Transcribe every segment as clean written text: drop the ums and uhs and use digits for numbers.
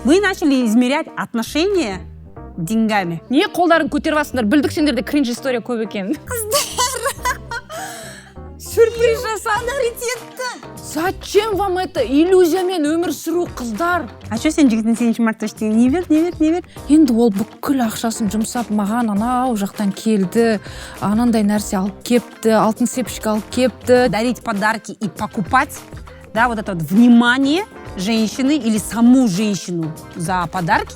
Вы начали измерять отношения деньгами. Не қолдарын көтеріп алсыңдар, білдік сендерде кринж история көп екен. Сюрприз жасаңдар етті. Зачем вам это? Иллюзиямен өмір сүру, қыздар. А что сен жігітін 7 мартта ештеңе не бер? Енді ол бүкіл ақшасын жұмсап маған анау жақтан келді, анандай нәрсе алып кепті, алтын сепшік алып кепті. Дарить подарки и покупать, да, вот это вот внимание женщины или саму женщину за подарки,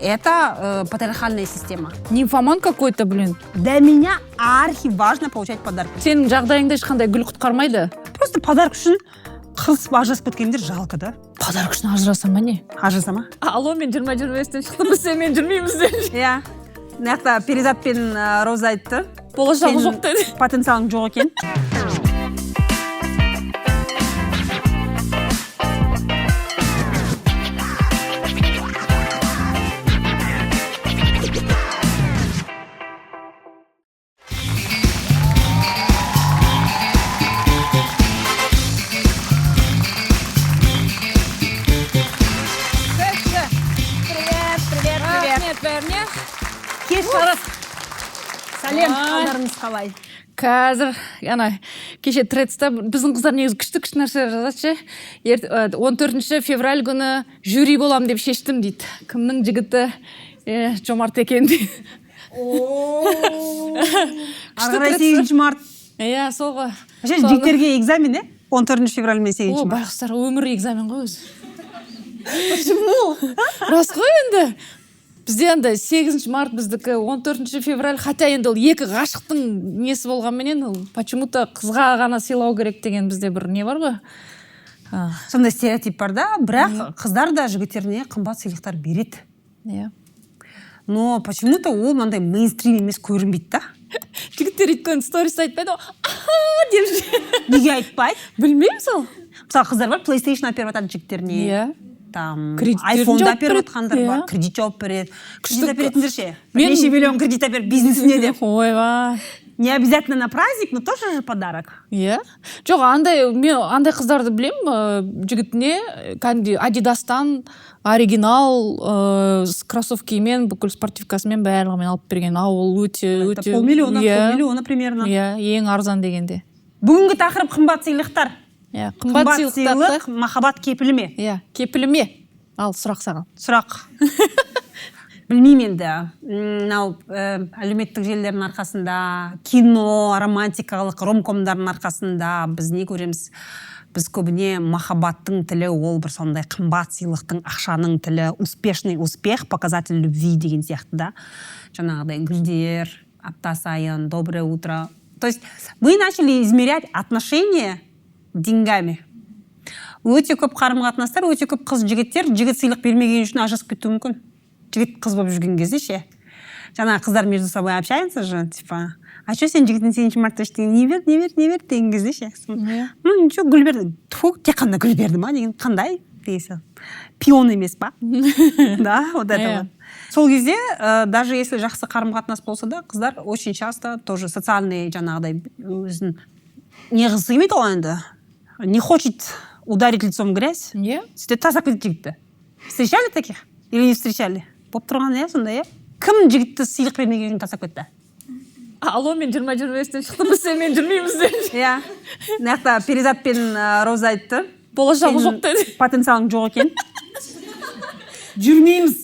это патриархальная система. Нимфоман какой-то, блин. Для меня архиважно получать подарки. Сенің жағдайыңда ешқандай гүл құтқармайды. Просто подарок үшін қырысып ажырасып кеткендер жалко, да? Подарок үшін ажыраса ма не? Ажыраса ма? Алло, мен 20-25-тен шықтым, біз сенімен жүрмейміз деді. Иә. Мына Перизат пен Роза айтты. Болашағы жоқ деді. Потенциалың жоқ екен. Кеш жарас. Сәлем, қалдарыңыз қалай? Қазір, кеше тредста біздің қыздар негізі күшті нәрсе жазады. 14 февраль күні жюри болам деп шештім дейді. Кімнің жігіті жомарт екен дейді. Ағырай 8 март. Иә, солға. Жігіттерге экзамен, 14 февраль мен 8 март. Байқұстар, өмір экзамен ғой өзі. Почему? Рас қой енді. Бізде енді 8 март біздікі, 14 февраль, хотя енді ол екі ғашықтың несі болғанменен, почему-то қызға ғана сыйлау керек деген бізде бір не бар ғой. Сондай стереотип бар да, бірақ қыздар да жігіттеріне қымбат сыйлықтар береді. Иә. Но почему-то ол мынандай мейнстрим емес көрінбейді да. Жігіттер өйткені сторис айтпайды ғой. Деп неге айтпайды? Білмеймін сол. Мысалы қыздар бар, PlayStation әперіп атады жігіттеріне. Иә. Айфонда әперіп атқандар бар, кредит жауап береді. Кредит әперетіндер ше. Неше миллион кредит әперіп бизнесіне деп. Ойба. Не обязательно на праздник, но тоже же подарок. Иә. Жоқ, мен андай қыздарды білем, жігітіне Адидастан оригинал кроссовкимен, бүкіл спортивкасымен барлығымен алып берген. Ол өте... Полмиллиона примерно. Иә, ең арзан дегенде. Бүгінгі тақырып қымбат сыйлықтар. Иә, қымбат сыйлық, махаббат кепілі ме? Иә, кепілі ме? Ал, сұрақ саған. Сұрақ. Білмеймін енді. Әлеуметтік желілердің арқасында, кино, романтикалық ромкомдардың арқасында біз не көреміз? Біз көбіне махаббаттың тілі, ол бір сондай қымбат сыйлықтың, ақшаның тілі, успешный успех, показатель любви деген сияқты да. Жаңағыдай гүлдер, апта сайын, доброе утро. То есть мы начали измерять отношения деньгами. Өте көп қарым-қатынастар, өте көп қыз жігіттер, жігіт сыйлық бермеген үшін ажырасып кетуі мүмкін. Жігіт қыз болып жүрген кезде ше. Жаңа қыздар между собой общаются же, типа, а что сен жігітін 7 мартта ештеңе не бер деген кезде ше. Ну ничего, гүл берді. Тьфу, тек қана гүл берді ма деген қандай? Дейсің. Пион емес па? Да, вот это вот. Сол кезде, даже если жақсы қарым-қатынас болса да, қыздар очень часто тоже социальный жаңағыдай өзін не қыз келмейді ғой енді. Не хочет ударить лицом в грязь. Иә. Сөйтіп тастап кетеді жігітті. Встречали таких? Или не встречали? Болып тұрған иә сондай, иә? Кім жігітті сыйлық бермеген үшін тастап кетті? Алло, мен 20-25-тен шықтым, біз сенімен жүрмейміз деді. Иә. Мына Перизат пен Роза айтты. Болашағы жоқ деді. Потенциалың жоқ екен. Жүрмейміз.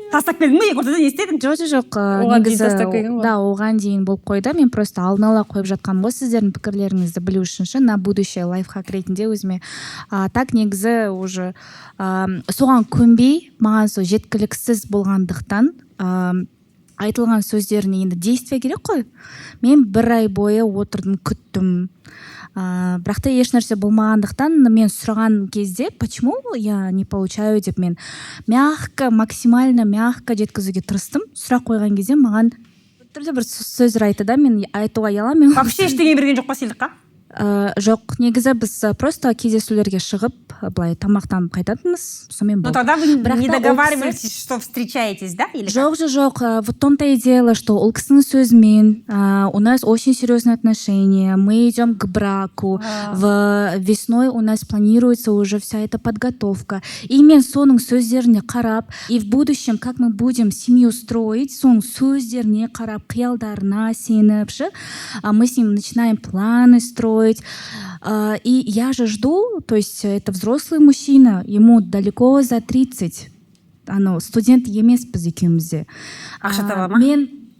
Тастап келдің ме? Ортада не істедің? Жоқ. Негізі, да, оған дейін болып қойды. Мен просто алдын ала қойып жатқам ғой сіздердің пікірлеріңізді білу үшін на будущее лайфхак ретінде өзіме. Так негізі уже соған көнбей, маған сол жеткіліксіз болғандықтан айтылған сөздеріне енді действие керек қой. Мен 1 ай бойы отырдым, күттім. Бірақ та еш нәрсе болмағандықтан мен сұраған кезде, почему я не получаю деп мен максимально мягко жеткізуге тырыстым. Сұрақ қойған кезде маған түрлі бір сөздер айтты да, мен айтуға ұяламын. Вообще ештеңе берген жоқ па сыйлыққа? жоқ, негізі біз просто кездесулерге шығып былай тамақтанып қайтатынбыз, сонымен Но болды. тогда вы Бірақ не та ол договариваетесь, кісі- что встречаетесь, да? Или как? Жоқ, в том-то и дело, что ол кісінің сөзімен у нас очень серьезные отношения, мы идем к браку, весной у нас планируется уже вся эта подготовка. И мен соның сөздеріне қарап, и в будущем, как мы будем семью строить, соның сөздеріне қарап, қиялдарына сеніп, мы с ним начинаем планы строить. И я же жду, то есть это взрослый мужчина, ему далеко за 30. Студент емеспіз екеуміз де. Ақша таба ма?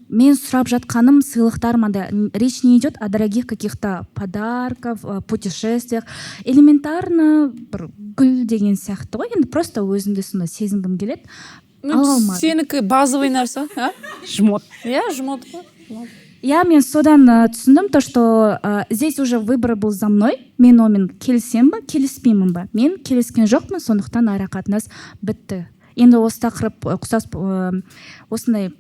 Мен сұрап жатқаным сыйлықтар мада. Речь не идет о дорогих каких-то подарков, путешествиях. Элементарно бір гүл деген сияқты ғой. Енді просто өзімді сонда сезінгім келеді. Ала алмадым. Сенікі базовый нәрсе, Жмот. иә, жмот қой. Я мен содан түсіндім, то, что здесь уже выбор был за мной. Мен омен келісем ба, келіспеймін ба. Мен келіскен жоқпын, сондықтан ара қатынас бітті. Енді осы тақырып ұқсас осындай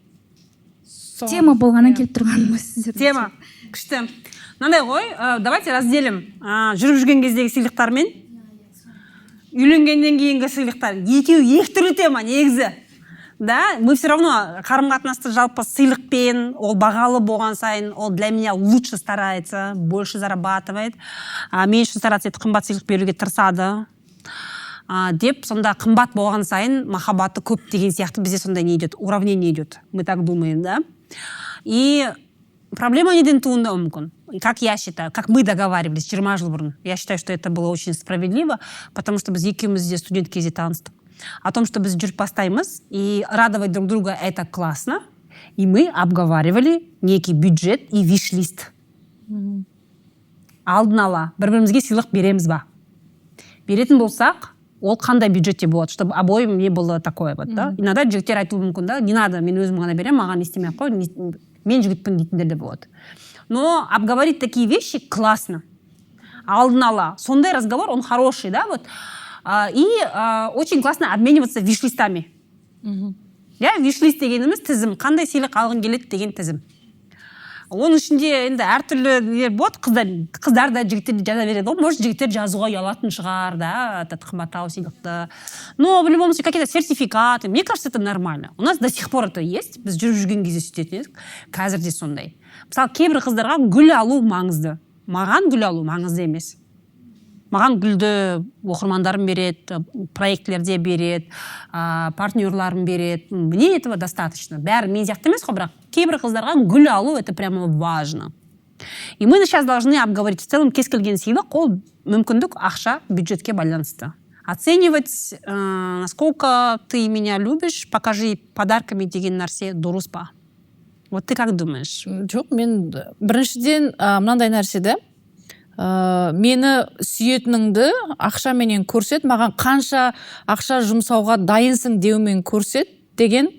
тема болғаннан келіп тұрғаным сіздер. Тема. Күшті. Мынандай ғой, давайте разделим. Жүріп жүрген кездегі сыйлықтар мен үйленгеннен кейінгі сыйлықтар. Екеуі екі түрлі тема негізі. Да, мы все равно қарым-қатынасты жалпы сыйлықпен, ол бағалы болған сайын, ол для меня лучше старается, больше зарабатывает, меньше стараться етіп қымбат сыйлық беруге тырысады. Деп, сонда қымбат болған сайын махаббаты көп деген сияқты бізде сонда не идет, уравнение идет. Мы так думаем, да? И проблема неден туындауы мүмкін. Как я считаю, как мы договаривались 20 жыл бұрын. Я считаю, что это было очень справедливо, потому что біз екеуміз де студент кезде таныстық. О том, что біз жүріп бастаймыз и радовать друг друга, это классно. И мы обговаривали некий бюджет и виш-лист. Алдын ала бір-бірімізге сыйлық береміз ба? Беретін болсақ, ол қандай бюджетте болады, чтобы обоим не было такое вот, да? Иногда жігіттер айтуы мүмкін, да? Не надо, мен өзім ғана берем, маған естемей қой, мен жігітпін дейтіндер де болады. Но обговорить такие вещи классно. Алдын ала. Сондай разговор, он хороший, да, вот. И очень классно обмениваться виш-листами. Я виш-лист дегеніміз тізім, қандай сыйлық алғың келеді деген тізім. Оның ішінде енді әртүрлі болады, қыздар да жігіттер жаза береді. Может, жігіттер жазуға ұялатын шығар, да, қымбаттау сыйлықты. Но в любом случае какие-то сертификаты. Мне кажется, это нормально. У нас до сих пор это есть. Біз жүріп жүрген кезде сөйтетін едік. Қазір де сондай. Мысалы, кейбір қыздарға гүл алу маңызды. Маған гүл алу маңызды емес. Маған гүлді оқырмандарым береді, проектлерде береді, партнерларым береді. Мне этого достаточно. Бәрі мен сияқты емес қой, бірақ кейбір қыздарға гүл алу это прямо важно. И мы сейчас должны обговорить в целом кез келген сыйлық, ол мүмкіндік, ақша, бюджетке байланысты. Оценивать, насколько ты меня любишь, покажи подарками деген нәрсе дұрыс па. Вот ты как думаешь? Жоқ, мен біріншіден мынандай нәрседе мені сүйетініңді ақшаменен көрсет, маған қанша ақша жұмсауға дайынсың деумен көрсет деген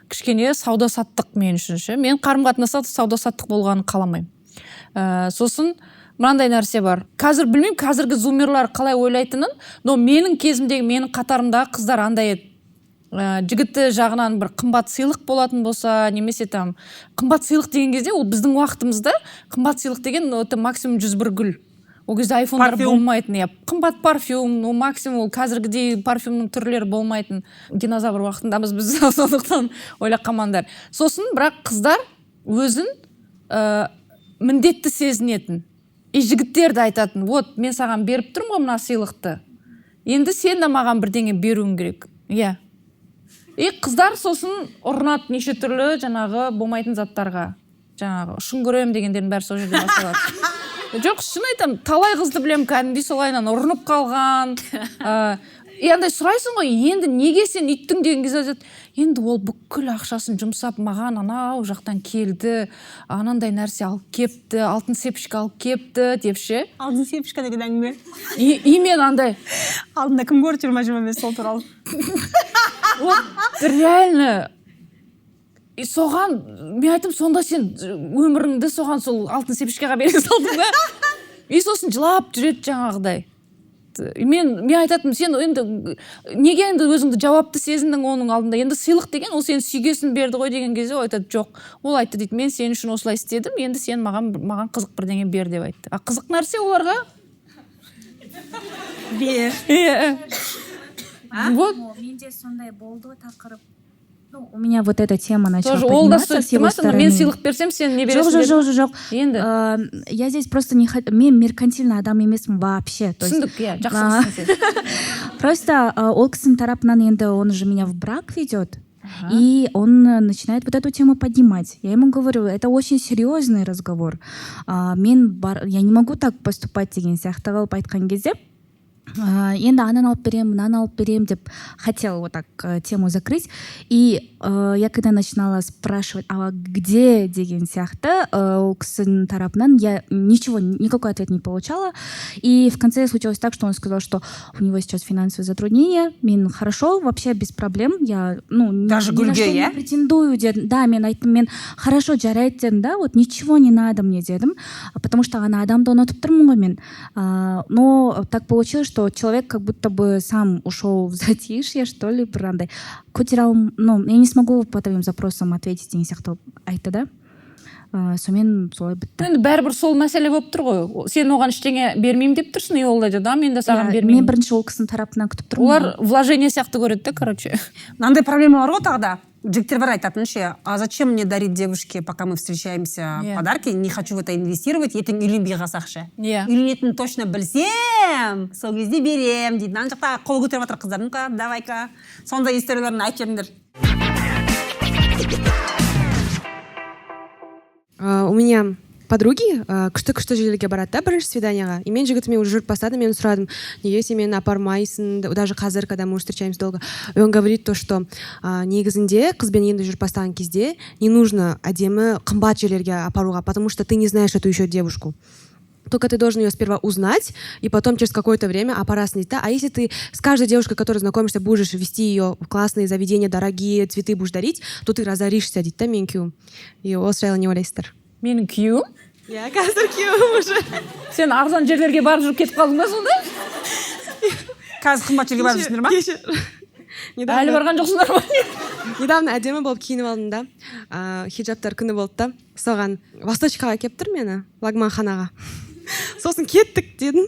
кішкене сауда-саттық мен үшін. Мен қарым-қатынаста сауда-саттық болғанын қаламаймын. Сосын мынандай нәрсе бар. Қазір білмеймін, қазіргі зумерлар қалай ойлайтынын, но менің кезімдегі, менің қатарымдағы қыздар андай еді. Жігіті жағынан бір қымбат сыйлық болатын болса, немесе там қымбат сыйлық деген кезде, ол біздің уақытымызда қымбат сыйлық деген это максимум 101 гүл. Ол кезде айфондар болмайтын, қымбат парфюм, максимум қазіргідей парфюмнің түрлері болмайтын. Динозавр уақытындамыз біз, сондықтан ойлап қалмаңдар. Сосын бірақ қыздар өзін міндетті сезінетін. И жігіттерді айтатын, вот мен саған беріп тұрмын ғой мына сыйлықты. Енді сен де маған бірдеңе беруің керек. Иә. И қыздар сосын ұрынады неше түрлі жаңағы болмайтын заттарға. Жаңағы ұшын көрем дегендердің бәрі сол жерде басталады. Жоқ, шын айтам, талай қызды білем, кәдімгідей солайынан ұрынып қалған. Андай сұрайсың ғой, енді неге сен үйттің деген кезде айтады, енді ол бүкіл ақшасын жұмсап маған анау жақтан келді, анандай нәрсе алып кепті, алтын сепшік алып кепті депше. Алтын сепшік деген әңгіме. И мен андай алдында кім көрді 20-25 сол туралы. Реально и соған мен айтым, сонда сен өміріңді соған сол алтын сепшкеға бере салдың ба? И сосын жылап жүреді жаңағыдай. мен айтатынмын, сен енді неге енді өзіңді жауапты сезіндің оның алдында, енді сыйлық деген ол сен сүйгесін берді ғой деген кезде ол айтады, жоқ, ол айтты дейді, мен сен үшін осылай істедім, енді сен маған қызық бірдеңе бер деп айтты. А қызық нәрсе оларға бер. Вот. Менде сондай болды тақырып. У меня вот эта тема начала подниматься с его стороны. Мен сыйлық берсем, сен не бересің? Жоқ. Енді. Я здесь просто не хочу... Мен меркантильный адам емеспін вообще. Түсіндік, иә, жақсысың сен. Просто ол кісінің тарапынан енді он же меня в брак ведет. И он начинает вот эту тему поднимать. Я ему говорю, это очень серьезный разговор. Я не могу так поступать деген сияқты қылып айтқан кезде, енді ананы алып берем, мынаны алып берем деп хотел вот так тему закрыть. И я когда начинала спрашивать, а где деген сияқты ол кісінің тарапынан, я никакой ответ не получала. И в конце случилось так, что он сказал, что у него сейчас финансовые затруднения. Мен хорошо, вообще без проблем. Я даже ни на что не претендую дедім. Да, мен айттым, мен хорошо жарайды дедім, да, вот ничего не надо мне дедім, потому что ана адамды ұнатып тұрмын ғой мен. Но так получилось, что человек как будто бы сам ушел в затишье, что ли, бірандай көтерал, я не смогу по твоим запросам ответить деген сияқты айтты да. Сонымен солай бітті. Енді бәрібір сол мәселе болып тұр ғой. Сен оған ештеңе бермеймін деп тұрсың, и ол айтады, мен де саған бермеймін. Мен бірінші ол кісінің тарапынан күтіп тұрмын. Олар вложение сияқты көреді да, короче. Мынандай проблема бар ғой тағы да. Жігіттер бар айтатын ше, а зачем мне дарить девушке, пока мы встречаемся, подарки, не хочу в это инвестировать, ертең үйленбей қалсақ ше. Үйленетінін точно білсем, сол кезде берем дейді. Ана жақта қол көтеріп жатыр қыздар, ну-ка, давай-ка. Сондай историяларын айтып жіберіңдер. У меня подруги күшті жерлерге барады да бірінші свиданияға. И мен жігітіме уже жүріп бастадым, мен сұрадым, неге сен мені апармайсың, даже қазір, когда мы встречаемся долго. И он говорит то, что негізінде қызбен енді жүріп бастаған кезде не нужно әдемі қымбат жерлерге апаруға, потому что ты не знаешь эту еще девушку. Только ты должен ее сперва узнать, и потом через какое-то время апарасың дейді. А если ты с каждой девушкой, которой знакомишься, будешь вести ее в классные заведения, дорогие цветы будешь дарить, то ты разоришься дейді, мен күйеуім. И осы жайлы не ойлайсыздар? Менің күйеуім? Иә, қазір күйеуім уже. Сен арзан жерлерге барып жүріп кетіп қалдың ба сонда? Қазір қымбат жерге барып жүрсіңдер ма? Әлі барған жоқсыңдар ма? Недавно әдемі болып киініп алдым да. Хиджаптар күні болды да. Соған Восточкаға келіп тұр мені, Лагманханаға. Сосын кеттік дедім.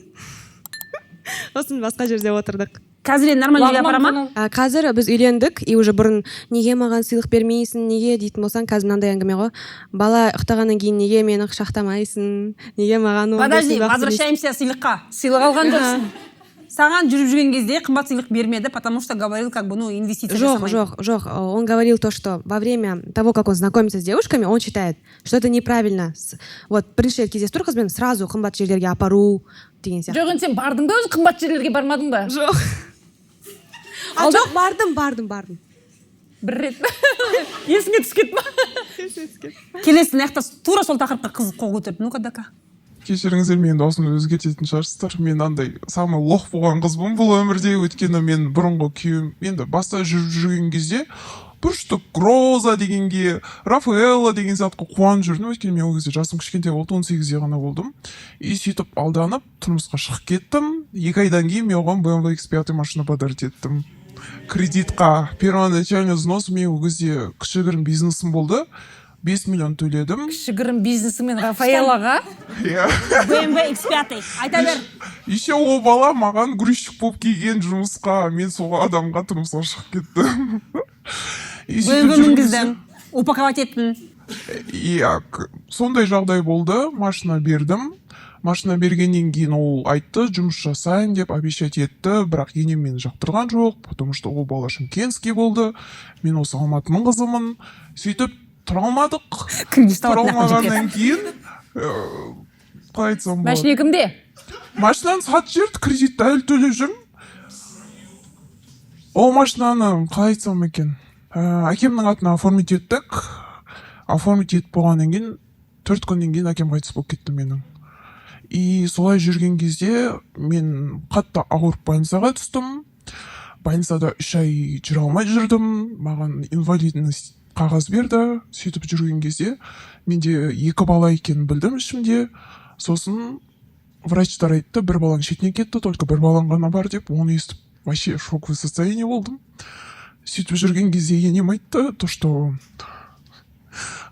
Сосын басқа жерде отырдық. Қазір нормально жерге апара ма? Қазір біз үйлендік, и уже бұрын неге маған сыйлық бермейсің, неге дейтін болсаң, қазір мынандай әңгіме ғой. Бала ұйықтағаннан кейін неге мені құшақтамайсың, неге маған Подожди, возвращаемся сыйлыққа. Сыйлық алған жоқсың. Саған жүріп жүрген кезде қымбат сыйлық бермеді, потому что говорил, как бы, инвестиция жасамайды. Жоқ. Он говорил то, что во время того, как он знакомится с девушками, он считает, что это неправильно. Вот, бірінші рет кездесіп тұр қызбен, сразу қымбат жерлерге апару деген сияқты. Жоқ, сен бардың ба, өзі қымбат жерлерге бармадың ба? Жоқ. Жоқ, бардым. Бір рет. Есіңе түскет ма? Келесі мына жақта тура сол тақырыпқа қыз қол көтерді. Ну-ка, дака. Кешіріңіздер, мен осыны өзгертетін шығарсыздар. Мен андай самый лох болған қызбын бұл өмірде, өйткені мен бұрынғы күйеуім енді баста жүрген кезде бір штук Роза дегенге, Рафаэлла деген затқа қуанып жүрдім. Өйткені мен ол кезде жасым кішкентай болды, 18-де ғана болдым. И сөйтіп алданып тұрмысқа шығып кеттім. 2 айдан кейін мен оған BMW X5 машина подарить еттім. Кредитқа первоначальный взнос, мен ол кезде кішігірім бизнесім болды. 5 миллион төледім. Кішігірім бизнесімен Рафаэллаға? BMW X5, айта бер. Еще ол бала маған грузчик болып келген жұмысқа, мен сол адамға тұрмысқа шығып кеттім. BMW мінгіздің, упаковать еттің. Иә, сондай жағдай болды, машина бердім. Машина бергеннен кейін ол айтты, жұмыс жасайын деп обещать етті, бірақ енем мені жақтырған жоқ, потому что ол бала шымкентский болды. Мен осы Алматының қызымын. Сөйтіп тұра алмадық. Тұра кейін қалай айтсам болады. Машина кімде? Машинаны сатып жіберді, кредитті әлі төлеп жүрмін. Ол машинаны қалай айтсам екен, әкемнің атына оформить еттік. Оформить етіп болғаннан кейін 4 күннен кейін әкем қайтыс болып кетті менің. И солай жүрген кезде мен қатты ауырып больницаға түстім. Больницада 3 ай жүре алмай жүрдім. Маған инвалидность қағаз берді. Сөйтіп жүрген кезде менде 2 бала екенін білдім ішімде. Сосын врачтар айтты, бір балаң шетіне кетті, только бір балаң ғана бар деп, оны естіп вообще шоковый состояние болдым. Сөйтіп жүрген кезде енем айтты, то что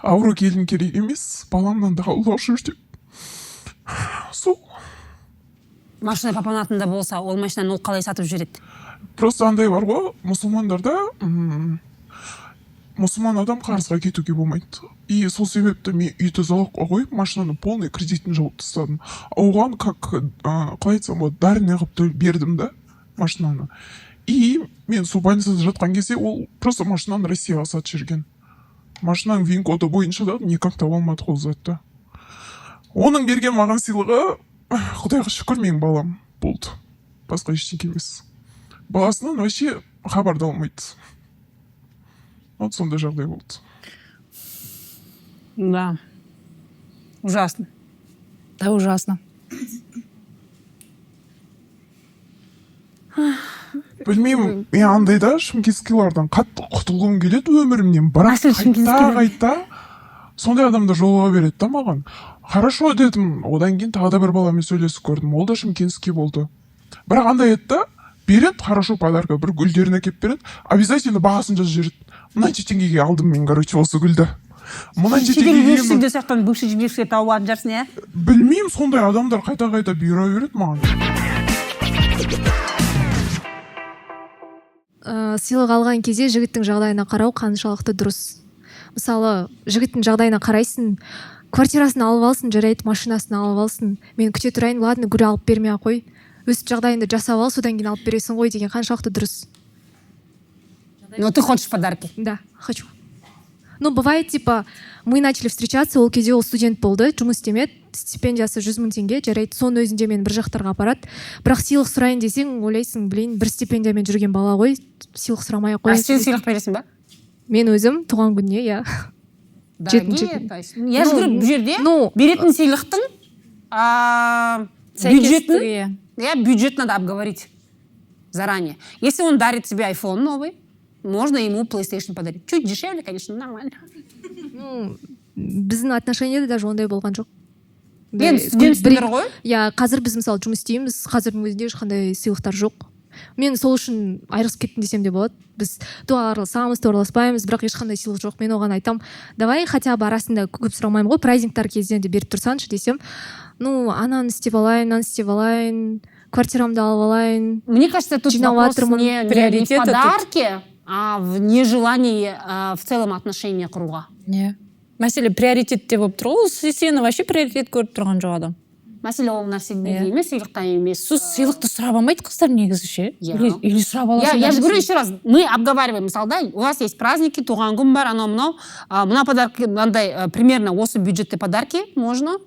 ауру келін керек емес, баламнан да аулақ жүр деп. Сол. Машина папаның атында болса, ол машинаны ол қалай сатып жүреді? Просто андай бар ғой, мұсылмандарда мұсылман адам қарызға кетуге болмайды. И сол себепті мен үйді залогқа қойып, машинаны полный кредитін жауып тастадым. Оған как қалай айтсам болады, дарыны қылып бердім да машинаны. И мен сол больницада жатқан кезде ол просто машинаны Россияға сатып жүрген. Машинаның вин коды бойынша да никак таба алмадық ол затты. Оның берген маған сыйлығы, Құдайға шүкір, менің балам болды. Басқа ештеңе емес. Баласынан вообще хабар да алмайды. Вот сондай жағдай болды. Да. Ужасно. Да, ужасно. Білмеймін, мен андайда шымкентскийлардан қатты құтылғым келеді өмірімнен. Бірақ қайта сондай адамдар жолыға береді да маған. Хорошо дедім, одан кейін тағы да бір баламен сөйлесіп көрдім, ол да шымкентский болды. Бірақ андай еді да, береді, хорошо подарка, бір гүлдерін әкеп береді, обязательно бағасын жазып жібереді. Мынанша теңгеге алдым мен, короче, осы гүлді. Мынанша теңгеге сақтан бывший жіберсе тауып алып жарсың, иә? Білмеймін, сондай адамдар қайта-қайта бұйыра береді маған. Сыйлық алған кезде жігіттің жағдайына қарау қаншалықты дұрыс. Мысалы, жігіттің жағдайына қарайсың, квартирасын алып алсын, жарайды, машинасын алып алсын. Мен күте тұрайын, ладно, гүл алып бермей ақ қой. Өз жағдайында жасап ал, содан кейін алып бересің ғой деген қаншалықты дұрыс. Но ты хочешь подарки? Да, хочу. Ну, бывает, типа, мы начали встречаться, ол кезде ол студент болды, жұмыс істемеді, стипендиясы 100 000 теңге, жарайды, соның өзінде мені бір жақтарға апарады. Бірақ сыйлық сұрайын десең, ойлайсың, блин, бір стипендиямен жүрген бала ғой, сыйлық сұрамай ақ қой. Сен сыйлық бересің ба? Мен өзім туған күніне, иә. Дорогие, то есть, я же говорю, бұл жерде беретін сыйлықтың бюджетін, бюджет надо обговорить заранее. Если он дарит тебе iPhone новый, можно ему PlayStation подарить. Чуть дешевле, конечно, нормально. Ну, біздің отношениеде даже ондай болған жоқ. Енді студентсіңдер ғой? Иә, қазір біз мысалы жұмыс істейміз, қазірдің өзінде ешқандай сыйлықтар жоқ. Мен сол үшін айырылысып кеттім десем де болады. Біз араласамыз, араласпаймыз, бірақ ешқандай сыйлық жоқ. Мен оған айтам, давай хотя бы арасында көп сұрамаймын ғой, праздниктар кезінде де беріп тұрсаңшы десем, ну, ананы істеп алайын, квартирамды алып алайын. Мне кажется, тут вопрос не в подарке, а в нежелании в целом отношения құруға. Не. Мәселе приоритетте болып тұр ғой, сені вообще приоритет көріп тұрған жоқ адам. Мәселе ол нәрседе емес, сыйлықтан емес. Сыйлықты сұрап алмайды қыздар негізі ше? Или сұрап аласың? Я же говорю еще раз, мы обговариваем, мысалы, да, у вас есть праздники, туған күн бар, анау-мынау, мына подарки, мынандай, примерно осы бюджетті подарки можно.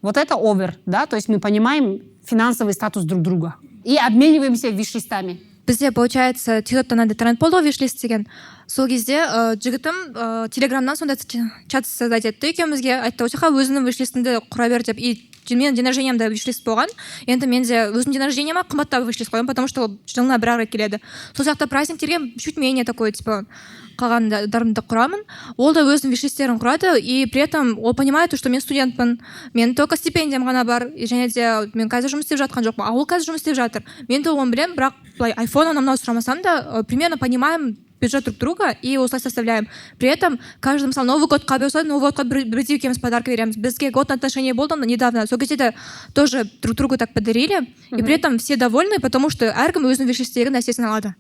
Вот это овер, да, то есть мы понимаем финансовый статус друг друга и обмениваемся виш-листами. Бізде, получается, тиктоктан андай тренд болды ғой, виш-лист деген. Сол кезде жігітім телеграмнан сондай чат создать етті екеумізге, айтты, осыға өзінің виш-листіңді құра бер деп. И менің день рождениемде виш-лист болған. Енді мен де өзім день рождениема қымбаттау виш-лист қоямын, потому что жылына бір рет келеді. Сол сияқты праздниктерге чуть менее такой, типа, қалғандарымды құрамын. Ол да өзінің виш-листтерін құрады, и при этом ол понимает, что мен студентпін, мен только стипендиям ғана бар, және де мен қазір жұмыс істеп жатқан жоқпын, а ол қазір жұмыс істеп жатыр. Мен де оны білемін, бірақ айфон анау сұрамасам да, примерно понимаем бюджет друг друга и осылай составляем. При этом каждый, мысалы, Новый год болса, Новый годқа бірдей екеуміз подарка береміз. Бізге год отношения болды недавно, сол кезде тоже друг другу так подарили, и при этом все довольны, потому что әркім өзінің виш-листегі нәрсесін алады.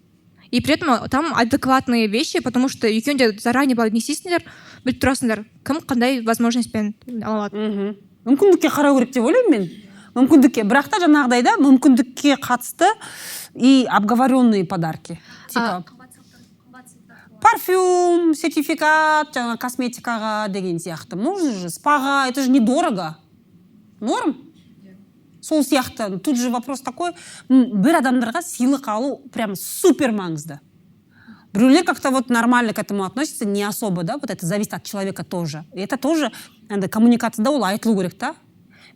И при этом там адекватные вещи, потому что екеуінде заранее былай не істейсіңдер, біліп тұрасыңдар, кім қандай возможностьпен ала алады. Мүмкіндікке қарау керек деп ойлаймын мен. Мүмкіндікке, бірақ та жаңағыдайда мүмкіндікке қатысты и обговоренные подарки. Типа парфюм, сертификат, жаңа косметикаға деген сияқты. Можно же, спаға, это же недорого. Норм? Сол сияқты. Тут же вопрос такой, бір адамдарға сыйлық алу прям супер маңызды. Біреулер как-то вот нормально к этому относятся, не особо, да, вот это зависит от человека тоже. И это тоже, коммуникацияда ол айтылу керек, да?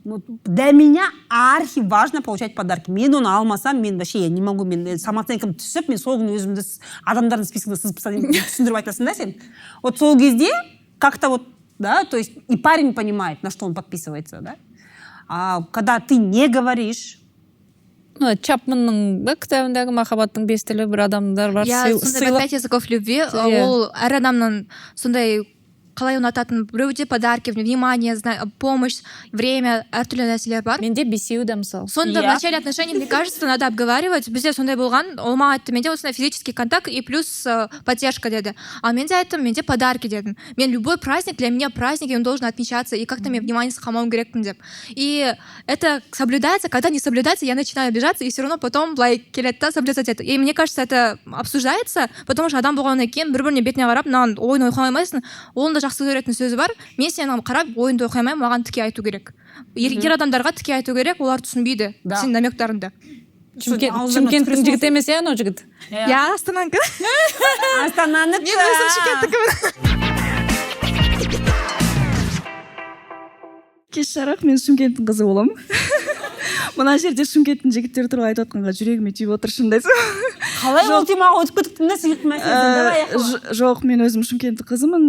Для меня архи важно получать подарки. Мен оны алмасам, мен вообще я не могу, мен самооценкам түсіп, мен сол күні өзімді адамдардың спискінде түсіндіріп айтасың да сен. Вот сол кезде как-то вот, да, то есть и парень понимает, на что он подписывается, да. когда ты не говоришь. Чапманның кітабындағы махаббаттың 5 тілі бір адамдар бар. иә сондай 5 языков любви ол әр адамның сондай қалай ұнататын біреуде подарки внимание помощь время әртүрлі нәрселер бар. Менде 5 да мысалы. Сонда в начале отношений, мне кажется, надо обговаривать. Бізде сондай болған, ол маған айтты, менде осындай физический контакт и плюс поддержка деді. А менде айттым, менде подарки дедім. Мен любой праздник, для меня праздник, и он должен отмечаться, и как-то мне внимание сақамауым керекпін деп. И это соблюдается, когда не соблюдается, я начинаю обижаться, и все равно потом келеді да соблюдать это. И мне кажется, это обсуждается, потому что адам болғаннан кейін бір-біріне бетіне қарап, мынаған ойын ойқай алмайсың, оның да жақсы көретін сөзі бар. Мен сені қарап ойынды оқи алмаймын, маған тіке айту керек. Ер адамдарға тіке айту керек, олар түсінбейді сенің намектарыңды. Шымкенттің жігіті емес анау жігіт. иә астананікі. Астананікі. Мен өзім шымкенттікімін. Кеш жарық, мен Шымкенттің қызы боламын. Мына жерде Шымкенттің жігіттері туралы айтып отқанға жүрегіме тиіп отыр, шынымды айтсам. Қалай ол темаға өтіп кетіпті, нәрсе Жоқ, мен өзім Шымкенттің қызымын.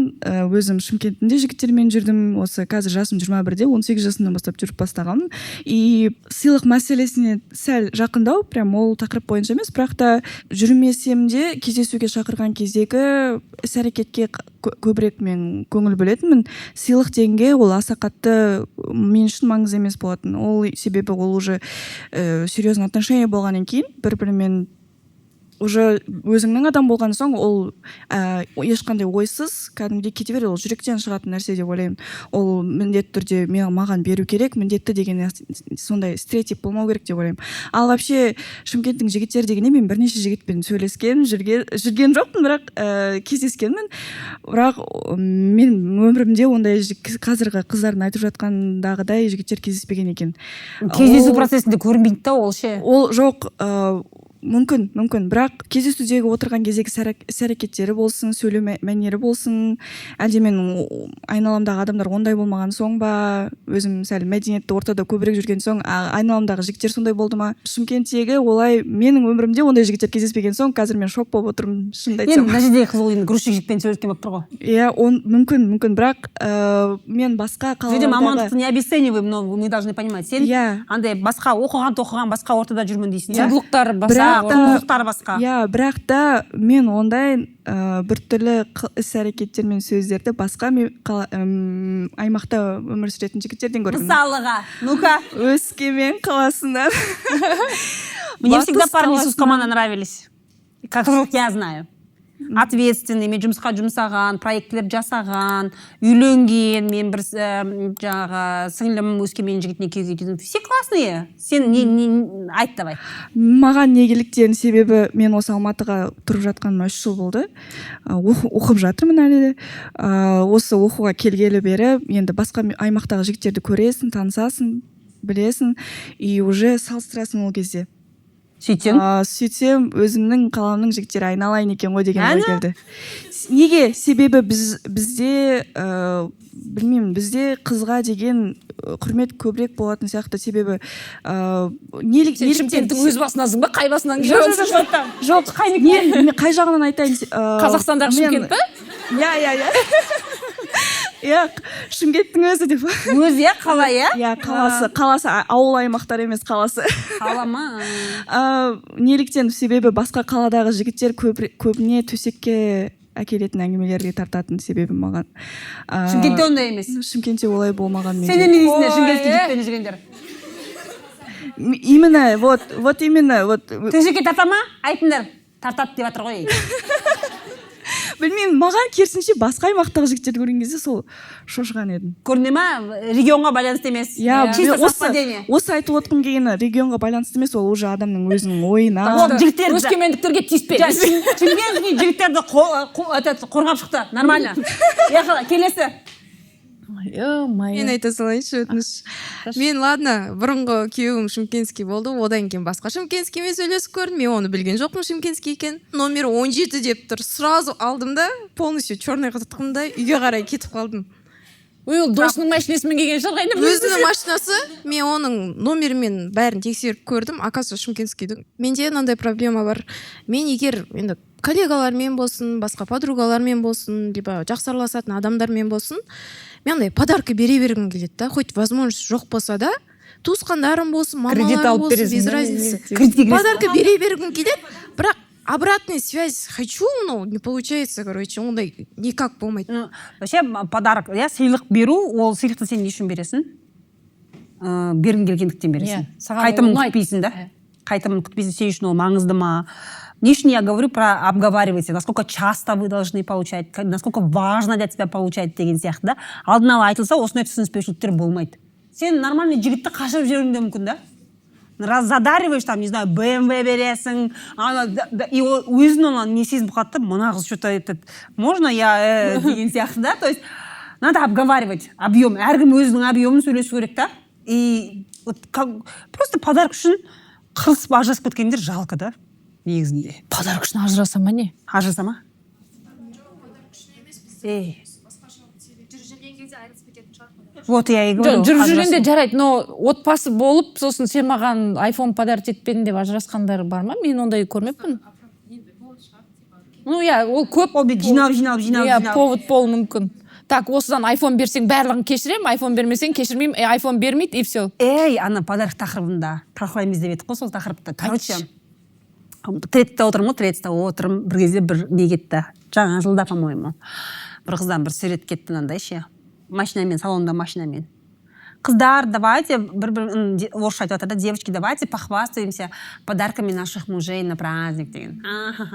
Өзім Шымкенттің жігіттермен жүрдім. Осы қазір жасым 21-де, 18 жасымнан бастап жүріп бастағанмын. И сыйлық мәселесіне сәл жақындау, прям ол тақырып бойынша емес, бірақ та жүрмесем де кездесуге шақырған кездегі іс-әрекетке көбірек мен көңіл бөлетінмін. Сыйлық дегенге ол аса қатты мен үшін маңызды емес болатын. Ол себебі ол уже серьезный отношение болғаннан кейін бір-бірімен уже өзіңнің адам болған соң ол ешқандай ойсыз кәдімгідей кете береді, ол жүректен шығатын нәрсе деп ойлаймын. Ол міндетті түрде маған беру керек, міндетті деген сондай стереотип болмау керек деп ойлаймын. Ал вообще Шымкенттің жігіттері дегенде мен бірнеше жігітпен сөйлескен, жүрген жоқпын, бірақ кездескенмін. Бірақ мен өмірімде ондай қазіргі қыздардың айтып жатқандағыдай жігіттер кездеспеген екен. Кездесу процесінде көрінбейді да ол ше. Ол жоқ, мүмкін, бірақ кездесудегі отырған кездегі іс-әрекеттері болсын, сөйлеу мәнері болсын, әлде мен айналамдағы адамдар ондай болмаған соң ба, өзім сәл мәдениетті ортада көбірек жүрген соң, айналамдағы жігіттер сондай болды ма? Шымкенттегі олай менің өмірімде ондай жігіттер кездеспеген соң, қазір мен шок болып отырмын, шынымды айтсам. Мына жердегі қыз ол енді грузчик жігітпен сөйлескен болып тұр ғой. Иә, мүмкін, бірақ мен басқа қалалардағы... Мамандықты не обесцениваем, но мы должны понимать. Сен андай басқа оқыған басқа ортада жүрмін дейсің. Құндылықтар басқа. Иә, бірақ та мен ондай біртүрлі іс-әрекеттер мен сөздерді басқа аймақта өмір сүретін жігіттерден көрдім. Мысалыға, ну-ка. Өскемен қаласынан. Мне всегда парни с Ускомана нравились. Которых я знаю. Ответственный, мен жұмысқа жұмсаған, проектілер жасаған, үйленген, мен бір сіңілім Өскемен жігітіне күйеуге дедім. Все классные. Сен айт давай. Маған негеліктерін себебі мен осы Алматыға тұрып жатқаныма 3 жыл болды. Оқып жатырмын әлі де. Осы оқуға келгелі бері енді басқа аймақтағы жігіттерді көресің, танысасың, білесің, и уже салыстырасың ол кезде. Сөйтсем өзімнің қаламның жігіттері айналайын екен ғой деген ой келді. Неге? Себебі бізде білмеймін, бізде қызға деген құрмет көбірек болатын сияқты. Себебі сен Шымкенттің өз басынасың ба, қай басынан келесің? Жоқ, қай жағынан айтайын? Қазақстандағы Шымкент па? Иә. Иә, Шымкенттің өзі деп. Өзі, қалай, иә? Иә, қаласы, ауыл аймақтар емес қаласы. Қалама. Неліктен? Себебі басқа қаладағы жігіттер көбіне төсекке әкелетін әңгімелерге тартатын себебі маған. Шымкентте ондай емес. Шымкентте олай болмаған менде. Сен не дейсіңдер Шымкентте жігітпен жүргендер? Именно. Төсекке тарта ма? Айтыңдар. Тартады деп жатыр ғой. Білмеймін, маған керісінше басқа аймақтағы жігіттерді көрген кезде сол шошыған едім. Көріне ма? Регионға байланысты емес. Осы айтып отқым келгені регионға байланысты емес, ол уже адамның өзінің ойына. Өскемендіктерге тиіспе. Шымкенттің жігіттерді қорғап шықты. Нормально. Келесі. Мен айта салайыншы, өтініш. Мен, ладно, бұрынғы күйеуім шымкентский болды, одан кейін басқа шымкентскиймен сөйлесіп көрдім. Мен оны білген жоқпын шымкентский екен. Номер 17 деп тұр. Сразу алдым да, полностью черный қытықтым да, үйге қарай кетіп қалдым. Ол досының машинасымен келген шығар. Өзінің машинасы, мен оның номерімен бәрін тексеріп көрдім. Оказывается, шымкентскийдің. Менде мынандай проблема бар. Мен егер енді коллегалармен болсын, басқа подругалармен болсын, либо жақсы араласатын адамдармен болсын, мен андай подарка бере бергім келеді да, хоть возможность жоқ болса да, туысқандарым болсын, Кредит мамаларым алып болсын, бересің без ба? разницы. Кредитке кіресің. Подарка бере бергім келеді, бірақ обратная связь хочу, но не получается, короче, ондай никак болмайды. Ну, вообще подарок, иә, сыйлық беру, ол сыйлықты сен не үшін бересің? Бергің келгендіктен бересің. Иә, саған Қайтымын ұнайды. күтпейсің да? Қайтымын күтпейсің, сен үшін ол маңызды ма? Не үшін я говорю про обговаривайте, насколько часто вы должны получать, насколько важно для тебя получать деген сияқты да. Алдын ала айтылса, осындай түсініспеушіліктер болмайды. Сен нормальный жігітті қашырып жіберуің де мүмкін да? Задариваешь, там, не знаю, BMW бересің, и өзін оған не сезініп қалды, мына қыз что-то этот, можно я деген сияқты да? То есть надо обговаривать объем, әркім өзінің объемын сөйлесу керек та. И вот просто подарок үшін қырылысып ажырасып кеткендер жалко да, негізінде. Подарок үшін ажыраса ма не? Ажыраса ма? Вот я и говорю. Жүріп жүргенде жарайды, но отбасы болып, сосын сен маған iPhone подарить етпедің деп ажырасқандар бар ма? Мен ондай көрмеппін. Ну, иә, ол көп. Ол бет жинап. Иә, повод болуы мүмкін. Так, осыдан iPhone берсең барлығын кешірем, iPhone бермесең кешірмеймін, iPhone бермейді, и все. Ана подарок тақырыбында талқылаймыз деп едік қой сол тақырыпта. Короче, третьте отырмын, бір кезде бір не кетті. Жаңа жылда, по-моему. Бір қыздан бір сурет кетті мынандай ше. Машинамен, салонда машинамен. Қыздар, давайте, орысша айтып жатыр да, девочки, давайте похвастаемся подарками наших мужей на праздник деген.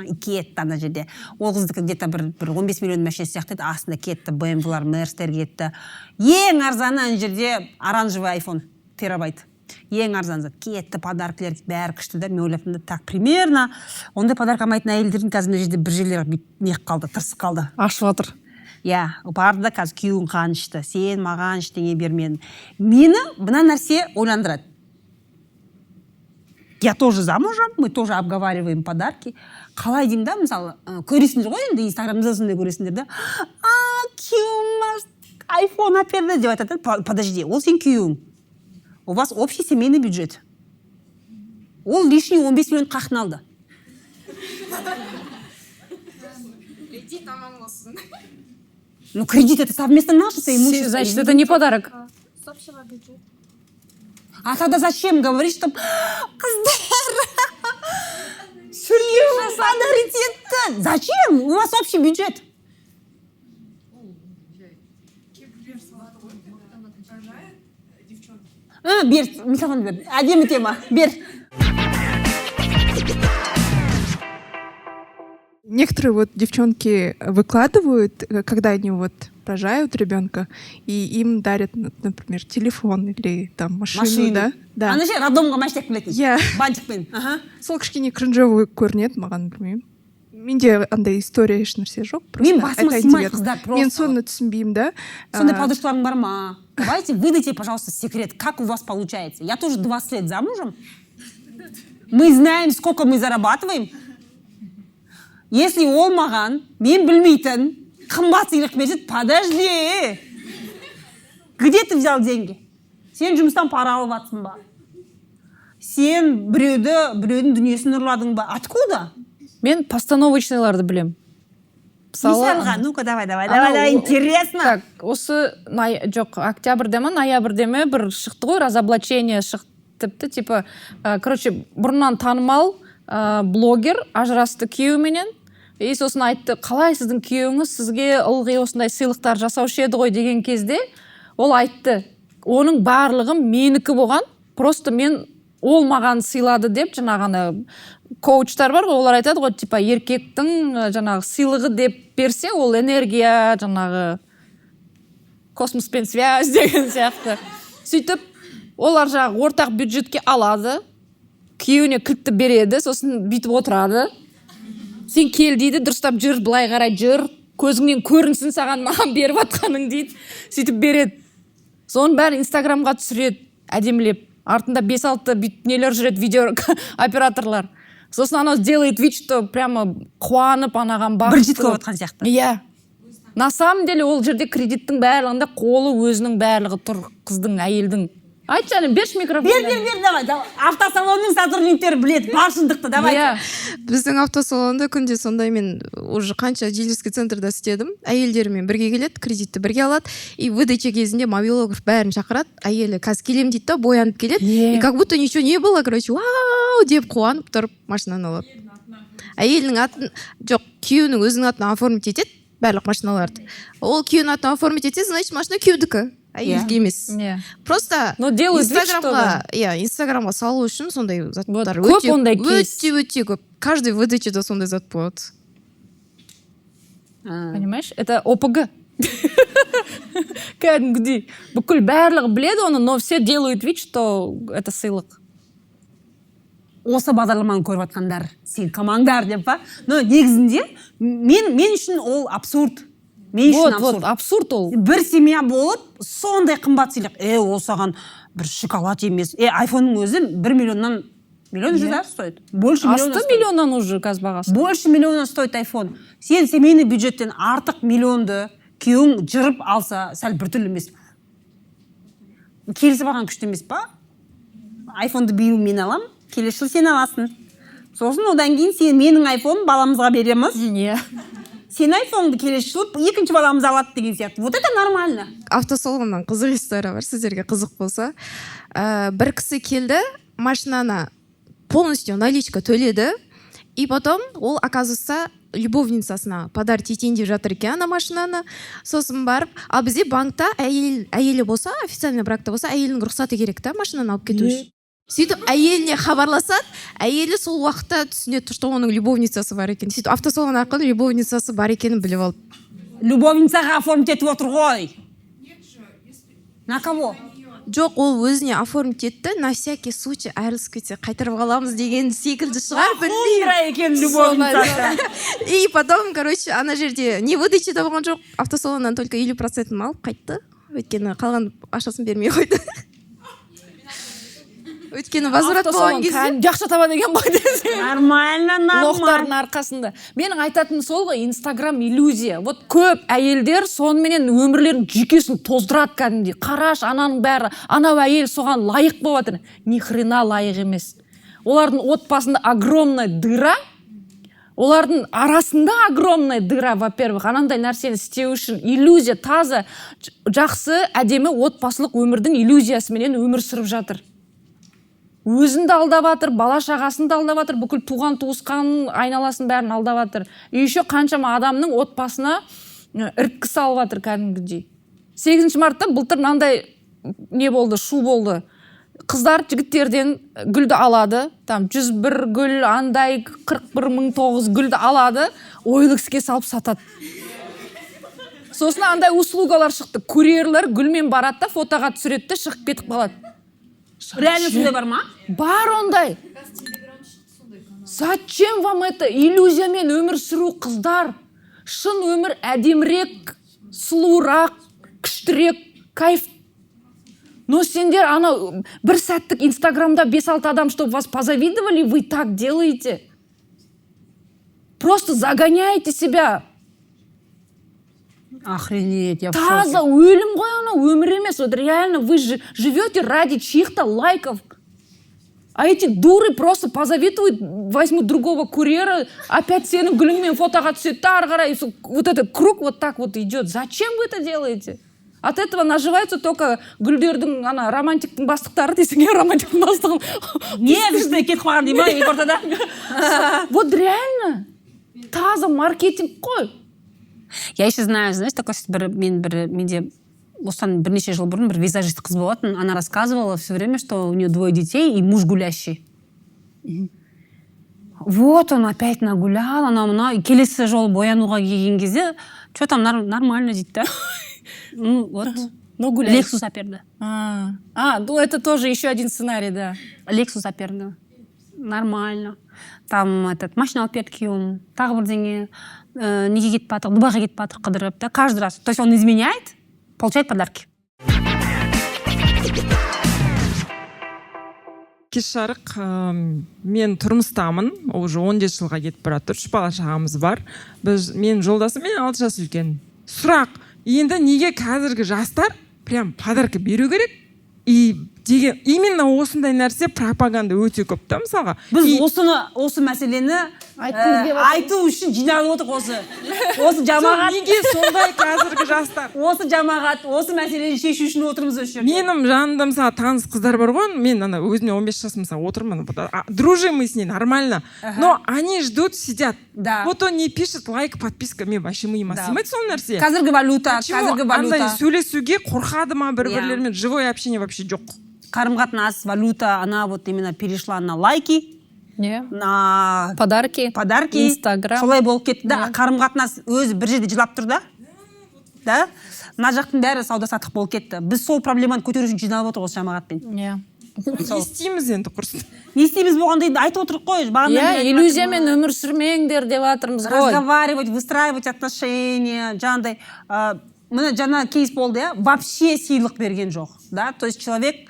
И кетті ана жерде. Ол қыздікі где-то бір 15 миллион машинасы сияқты еді, астында кетті, BMW-лар, Мерстер кетті. Ең арзаны ана жерде оранжевый iPhone, терабайт. Ең арзаны кетті, подаркілер бәрі күшті да, мен ойлаптым да, так, примерно, ондай подарок алмайтын әйелдердің қазір мына жерде бір жерлері неғып қалды, тырысып қалды. Ашып жатыр. Я, барды да қазір күйеуің қанышты, сен маған ештеңе бермедің. Мені мына нәрсе ойландырады. Я тоже замужем, мы тоже обговариваем подарки. Қалай деймін да, мысалы, көресіңдер ғой енді, инстаграмда сондай көресіңдер да. Күйеуім айфон әперді деп айтады. Подожди, ол сен күйеуің. У вас общий семейный бюджет. Ол лишний 15 миллион қақын алды. Кредит аман болсын. Ну, кредит это совместно наше, это имущество. Значит, это не подарок. С общего бюджета. А тогда зачем говорить, что қыздар, серьезно, подарить это? Зачем? У вас общий бюджет. Бер, микрофон бер. Әдемі тема. Бер. Некоторые вот девчонки выкладывают, когда они вот рожают ребенка, и им дарят, например, телефон или там машину, да? Да. Ана же роддомға машина келетін. Иә. Бантикпен. Сол кішкене кринжовый көрінеді маған, білмеймін. Менде андай история еш нәрсе жоқ. Мен басыма сыймайды қыздар просто. Мен соны түсінбеймін, да. Сондай подружкаларың бар ма? Давайте выдайте, пожалуйста, секрет, как у вас получается. Я тоже 20 лет замужем. Мы знаем, сколько мы зарабатываем. Если ол маған, мен білмейтін, қымбат сыйлық берсет, подожди. Где ты взял деньги? Сен жұмыстан пара алып жатсың ба? Сен біреудің дүниесін ұрладың ба? Откуда? Мен постановочныйларды білем. Мысалға, ну-ка, давай, интересно. Так, осы, жоқ, октябрьде ма, ноябрьде ме бір шықты ғой, разоблачение шықты, типа, короче, бұрыннан танымал блогер ажырасты күйеуіменен, и сосын айтты, қалай сіздің күйеуіңіз сізге ылғи осындай сыйлықтар жасаушы еді ғой деген кезде, ол айтты, оның барлығы менікі болған, просто ол маған сыйлады деп, жаңағаны коучтар бар ғой, олар айтады ғой, типа еркектің жаңағы сыйлығы деп берсе, ол энергия, жаңағы космоспен связь деген сияқты. Сөйтіп, олар жаңағы ортақ бюджетке алады, күйеуіне кілтті береді, сосын бүйтіп отырады. Сен кел дейді, дұрыстап жүр, былай қарай жүр, көзіңнен көрінсін саған маған беріп атқаның дейді. Сөйтіп береді. Соның бәрі инстаграмға түсіреді, әдемілеп. Артында 5-6 нелер жүреді, видео операторлар. Сосын анау делает вид, что прямо қуанып анаған бақытты. Бір жеткі отқан сияқты. Иә. На самом деле ол жерде кредиттің барлығында қолы өзінің барлығы тұр, қыздың, әйелдің. айтшы әне берші микрофон. Бер, давай. Автосалонның сотрудниктері біледі, бар шындықты, давай. Біздің автосалонда күнде сондай мен уже қанша дилерский центрда істедім. Әйелдермен бірге келеді, кредитті бірге алады. И выдача кезінде мобилограф бәрін шақырады. Әйелі қазір келем дейді да, боянып келеді. И как будто ничего не было, короче, вау деп қуанып тұрып машинаны алады. Әйелінің атын, жоқ, күйеуінің өзінің атын оформить етеді, барлық машиналарды. Ол күйеуінің атын оформить етсе, значит, машина күйеудікі. Әйелдікі емес. Просто инстаграмға салу үшін сондай заттар өте көп. Каждый выдачада сондай зат болады. Понимаешь? Это ОПГ. Кәдімгідей. Бүкіл барлығы біледі оны, но все делают вид, что это сыйлық. Осы бағдарламаны көріп атқандар, сен комаңдар деп па? Но негізінде мен үшін ол абсурд. Вот, абсурд ол. Бір семья болып, сондай қымбат сыйлық. Ол саған бір шоколад емес. Айфонның өзі 1 миллионнан миллион жүз стоит. Больше миллионнан. Асты миллионнан уже қазір бағасы. Больше миллионнан стоит айфон. Сен семейный бюджеттен артық миллионды күйеуің жырып алса, сәл біртүрлі емес. Келісіп алған күшті емес па? Айфонды биыл мен алам, келесі жыл сен аласың. Сосын одан кейін сен менің айфон баламызға береміз. Сен айфонды келесі жыл екінші баламыз алады деген сияқты. Вот это нормально. Автосалоннан қызық история бар, сіздерге қызық болса. Бір кісі келді, машинаны полностью наличка төледі. И потом ол, оказывается, любовницасына подарить етейін деп жатыр екен ана машинаны. Сосын барып, ал бізде банкта әйелі болса, официальный бракта болса, әйелінің рұқсаты керек та машинаны алып кету үшін. Сөйтіп әйеліне хабарласады, әйелі сол уақытта түсінеді, что оның любовницасы бар екен. Сөйтіп автосалон арқылы любовницасы бар екенін біліп алды. Любовницаға оформить етіп отыр ғой. На кого? Жоқ, ол өзіне оформить етті, на всякий случай айырылысып кетсе қайтарып аламыз деген секілді шығар, білмеймін. И потом, короче, ана жерде не выдачада болған жоқ, автосалоннан только 50%-ын алып қайтты. Өйткені қалған ақшасын бермей қойды. Өйткені возврат болған кезде жақша таба деген ғой десе. Нормально. Лоқтардың арқасында. Менің айтатыным сол ғой, Инстаграм иллюзия. Вот көп әйелдер сонымен өмірлерін жүйкесін тоздырады кәдімгідей. Қараш, ананың бәрі, анау әйел соған лайық болып жатыр. Ни хрена лайық емес. Олардың отбасында огромная дыра, олардың арасында огромная дыра, во-первых, анандай нәрсені істеу үшін иллюзия, таза, жақсы, әдемі отбасылық өмірдің иллюзиясыменен өмір сүріп жатыр. Өзін де алдап жатыр, бала шағасын да алдап жатыр, бүкіл туған туысқанын, айналасын бәрін алдап жатыр. И еще қаншама адамның отбасына іріткі салып жатыр кәдімгідей. 8 мартта былтыр мынандай не болды, шу болды. Қыздар жігіттерден гүлді алады, там 101 гүл, андай 41.009 гүлді алады, ойлықске салып сатады. Сосын андай услугалар шықты. Курьерлер гүлмен барады да, фотоға түсіреді де, шығып кетіп қалады. Реально сондай бар ма? Бар ондай. Зачем вам это? Иллюзиямен өмір сүру, қыздар. Шын өмір әдемірек, сұлуырақ, күштірек, кайф. Но сендер ана бір сәттік Инстаграмда 5-6 адам, чтобы вас позавидовали, вы так делаете. Просто загоняете себя. Охренеть, я в шоке. Таза өлім ғой ана, өмір емес. Вот реально вы живете ради чьих-то лайков. А эти дуры просто позавидуют, возьмут другого курьера, опять сенің гүліңмен фотоға түседі, ары қарай, вот этот круг вот так вот идет. Зачем вы это делаете? От этого наживаются только гүлдердің, ана, романтиктің бастықтары дейсің, я романтиктің бастығын. Не, вишне кетіп қалған дей ма, екі ортада? Вот реально, таза маркетинг қой. Я еще знаю, знаешь, такой менде осыдан бірнеше жыл бұрын бір визажист қыз болатын, она рассказывала все время, что у нее 2 детей и муж гулящий. Вот он опять нагулял, ана и келесі жол боянуға келген кезде, что там нормально дейді да. Ну вот, Lexus әперді. Ну это тоже еще один сценарий, да. Lexus әперді. Нормально. Там машина алып берді күйеуім, тағы бірдеңе, неге кетіп батыр, Дубайға кетіп батыр қыдырып, да, каждый раз. То есть он изменяет, получает подарки. Кеш жарық, мен тұрмыстамын, уже 17 жылға кетіп баратыр, 3 бала шағамыз бар. Мен жолдасым, мен 6 жас үлкен. Сұрақ, енді неге қазіргі жастар прям подарка беру керек? И деген именно осындай нәрсе пропаганда өте көп та мысалға. Біз осы мәселені айту үшін жиналып отырық осы жамағат. Неге сондай қазіргі жастар? Осы жамағат, осы мәселені шешу үшін отырмыз осы жерде. Менің жанымда мысалы таныс қыздар бар ғой, мен ана өзіме 15 жасым мысалы отырмын, дружим мы с ней нормально, но они ждут, сидят. Вот он не пишет лайк, подписка, мен вообще миыма сыймайды сол нәрсе. Қазіргі валюта. Андай сөйлесуге қорқады ма бір-бірлерімен, живое общение вообще жоқ. Қарым-қатынас, валюта, она вот именно перешла на лайки, на подарки, Инстаграм. Солай болып кетті да, қарым-қатынас өзі бір жерде жылап тұр да. Мына жақтың бәрі сауда-саттық болып кетті. Біз сол проблеманы көтеру үшін жиналып отырмыз осы жамағатпен. Не істейміз енді құрсын? Не істейміз болғанда енді айтып отырық қой. Иллюзиямен өмір сүрмеңдер деп жатырмыз ғой. Разговаривать, выстраивать отношения, жаңағыдай. Мына жаңа кейс болды, вообще сыйлық берген жоқ. То есть человек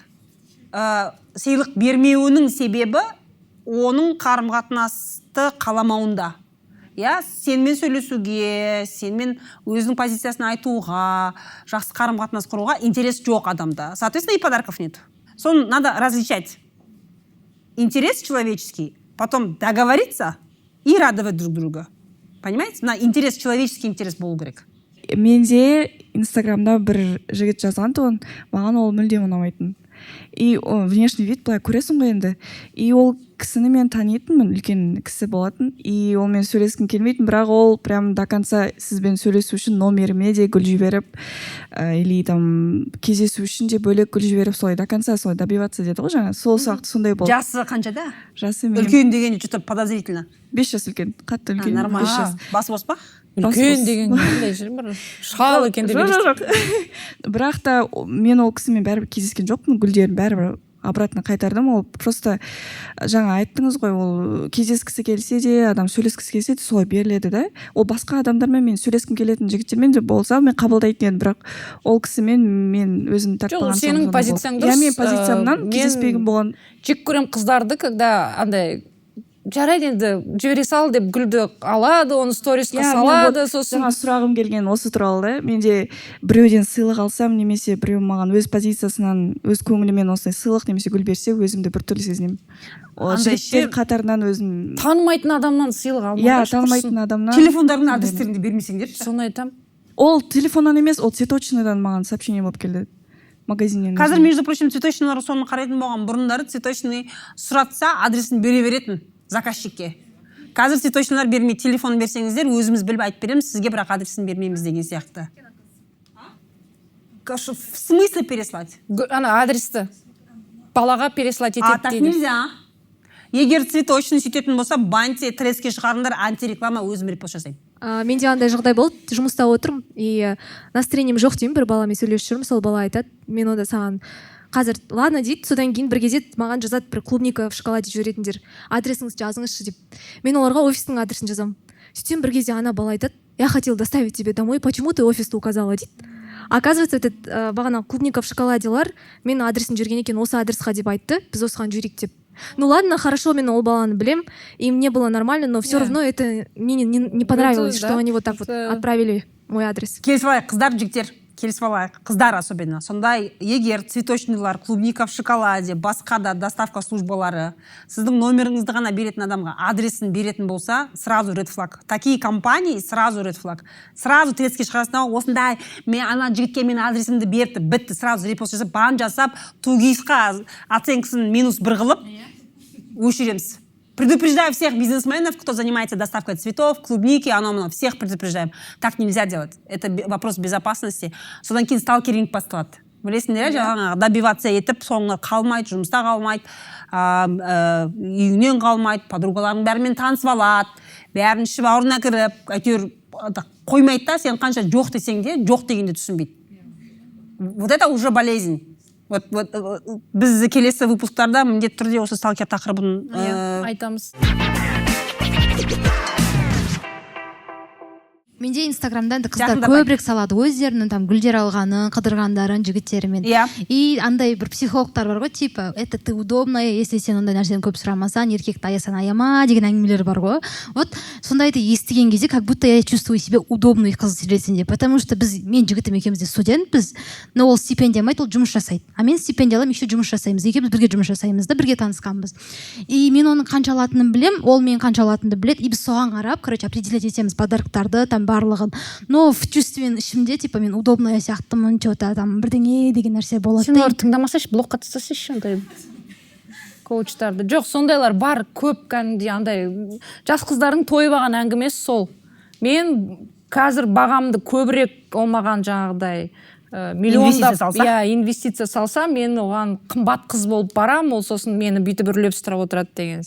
сыйлық бермеуінің себебі оның қарым-қатынасты қаламауында. Сенмен сөйлесуге, сенмен өзінің позициясын айтуға, жақсы қарым-қатынас құруға интерес жоқ адамда. Соответственно, и подарков нет. Соны надо различать. Интерес человеческий, потом договориться и радовать друг друга. Понимаете? На интерес, человеческий интерес болу керек. Менде Инстаграмда бір жігіт жазған тұғын, маған ол мүлдем ұнамайтын. И внешний вид былай көресің ғой енді. И ол кісіні мен танитынмын, үлкен кісі болатын. И ол мен сөйлескім келмейтін, бірақ ол прям до конца сізбен сөйлесу үшін номеріме де гүл жіберіп, или там кездесу үшін де бөлек гүл жіберіп, солай до конца солай добиваться деді ғой жаңа. Сол сияқты сондай болды. Жасы қаншада? Жасы мен. Үлкен деген что-то подозрительно. 5 жас үлкен, қатты үлкен. Нормально. 5 жас. Бас бос па? Үлкен деген қандай жер бар? Шал екен деп елестейді. Бірақ та мен ол кісімен бәрібір кездескен жоқпын, гүлдерін бәрібір обратно қайтардым. Ол просто жаңа айттыңыз ғой, ол кездескісі келсе де, адам сөйлескісі келсе де солай беріледі да. Ол басқа адамдармен мен сөйлескім келетін жігіттермен де болса, мен қабылдайтын едім, бірақ ол кісімен мен өзім тартпаған. Жоқ, сенің позицияң дұрыс. Мен позициямнан кездеспеген болған. Жек көрем қыздарды, когда андай жарайды енді жібере сал деп гүлді алады, оны сторисқа салады, сосын. Жаңа сұрағым келген осы туралы да. Менде біреуден сыйлық алсам, немесе біреу маған өз позициясынан, өз көңілімен осылай сыйлық немесе гүл берсе, өзімді біртүрлі сезінемін. Жігіттер қатарынан өзім танымайтын адамнан сыйлық алмай. Танымайтын адамнан. Телефондардың адрестерін бермесеңдерші. Соны айтам. Ол телефоннан емес, ол цветочныйдан маған сообщение болып келді. Магазиннен. Қазір, между прочим, цветочныйлар соны қарайтын болған. Бұрындары цветочный сұратса, адресін бере беретін заказчикке. Қазір цветочныйлар бермей, телефон берсеңіздер, өзіміз біліп айтып береміз, сізге бірақ адресін бермейміз деген сияқты. В смысле переслать? Ана адресті балаға переслать етеді дейді. Так нельзя. Егер цветочный сөйтетін болса, банте, треске шығарыңдар, антиреклама, өзім репост жасаймын. Менде андай жағдай болды, жұмыста отырмын, и настроением жоқ деймін, бір баламен сөйлесіп жүрмін, сол бала айтады, мен онда саған қазір ладно дейді, содан кейін бір кезде маған жазады, бір клубника в шоколаде жүретіндер, адресіңізді жазыңызшы деп. Мен оларға офистің адресін жазамын. Сөйтсем бір кезде ана бала айтады, я хотел доставить тебе домой, почему ты офисты указала дейді. Оказывается, этот бағана клубника в шоколаделар мен адресін жүрген екен, осы адресқа деп айтты, біз осыған жүрейік деп. Ну ладно, хорошо, мен ол баланы білем, и мне было нормально, но все равно это мне не понравилось, что они вот так вот отправили мой адрес. Келісіп алайық, қыздар, жігіттер, келісіп алайық, қыздар особенно. Сондай, егер цветочныйлар, клубника в шоколаде, басқа да доставка службалары сіздің номеріңізді ғана беретін адамға адресін беретін болса, сразу red flag. Такие компании сразу red flag. Сразу треске шығарасына, осындай, мен ана жігітке мен адресімді берді, бітті, сразу репост жасап, бан жасап, тугисқа оценкасын минус 1 қылып, өшіреміз. Предупреждаю всех бизнесменов, кто занимается доставкой цветов, клубники, оно, всех предупреждаем. Так нельзя делать. Это вопрос безопасности. Содан кейін сталкеринг басталады. Білесіңдер, жаңағы добивация етіп, соңына қалмайды, жұмыста қалмайды, үйінен қалмайды, подругаларының бәрімен танысып алады, бәрін ішіп ауырына кіріп, әйтеуір қоймайды да, сен қанша жоқ десең де, жоқ дегенде түсінбейді. Вот это уже болезнь. Біз келесі выпусктарда міндетті түрде осы сталкер тақырыбын айтамыз. менде инстаграмда енді қыздар көбірек салады өздерінің там гүлдер алғанын қыдырғандарын жігіттерімен. И андай бір психологтар бар ғой, типа это ты удобная, если сен ондай нәрсені көп сұрамасаң, еркекті аясаң аяма деген әңгімелер бар ғой. Вот сондайды естіген кезде как будто я чувствую себя удобной қыз ретінде, потому что мен жігітім екеуміз де студентпіз, но ол стипендия алмайды, ол жұмыс жасайды, а мен стипендия аламын, еще жұмыс жасаймыз, екеуміз бірге жұмыс жасаймыз да, бірге танысқанбыз. И мен оның қанша алатынын білем, ол мен қанша алатынымды біледі, и біз соған қарап, короче, определять етеміз подарктарды, там барлығын. Но в чувстве ішімде, типа мен удобная сияқтымын, что-то там бірдеңе деген нәрсе болады. Сен олар тыңдамасайшы, блокқа тастасайшы ондай коучтарды. Жоқ, сондайлар бар көп, кәдімгідей андай жас қыздардың тойып алған әңгімесі сол. Мен қазір бағамды көбірек олмаған жаңағыдай миллиондап инвестиция салса, мен оған қымбат қыз болып барам, ол сосын мені бүйтіп үрлеп сұрап отырады деген.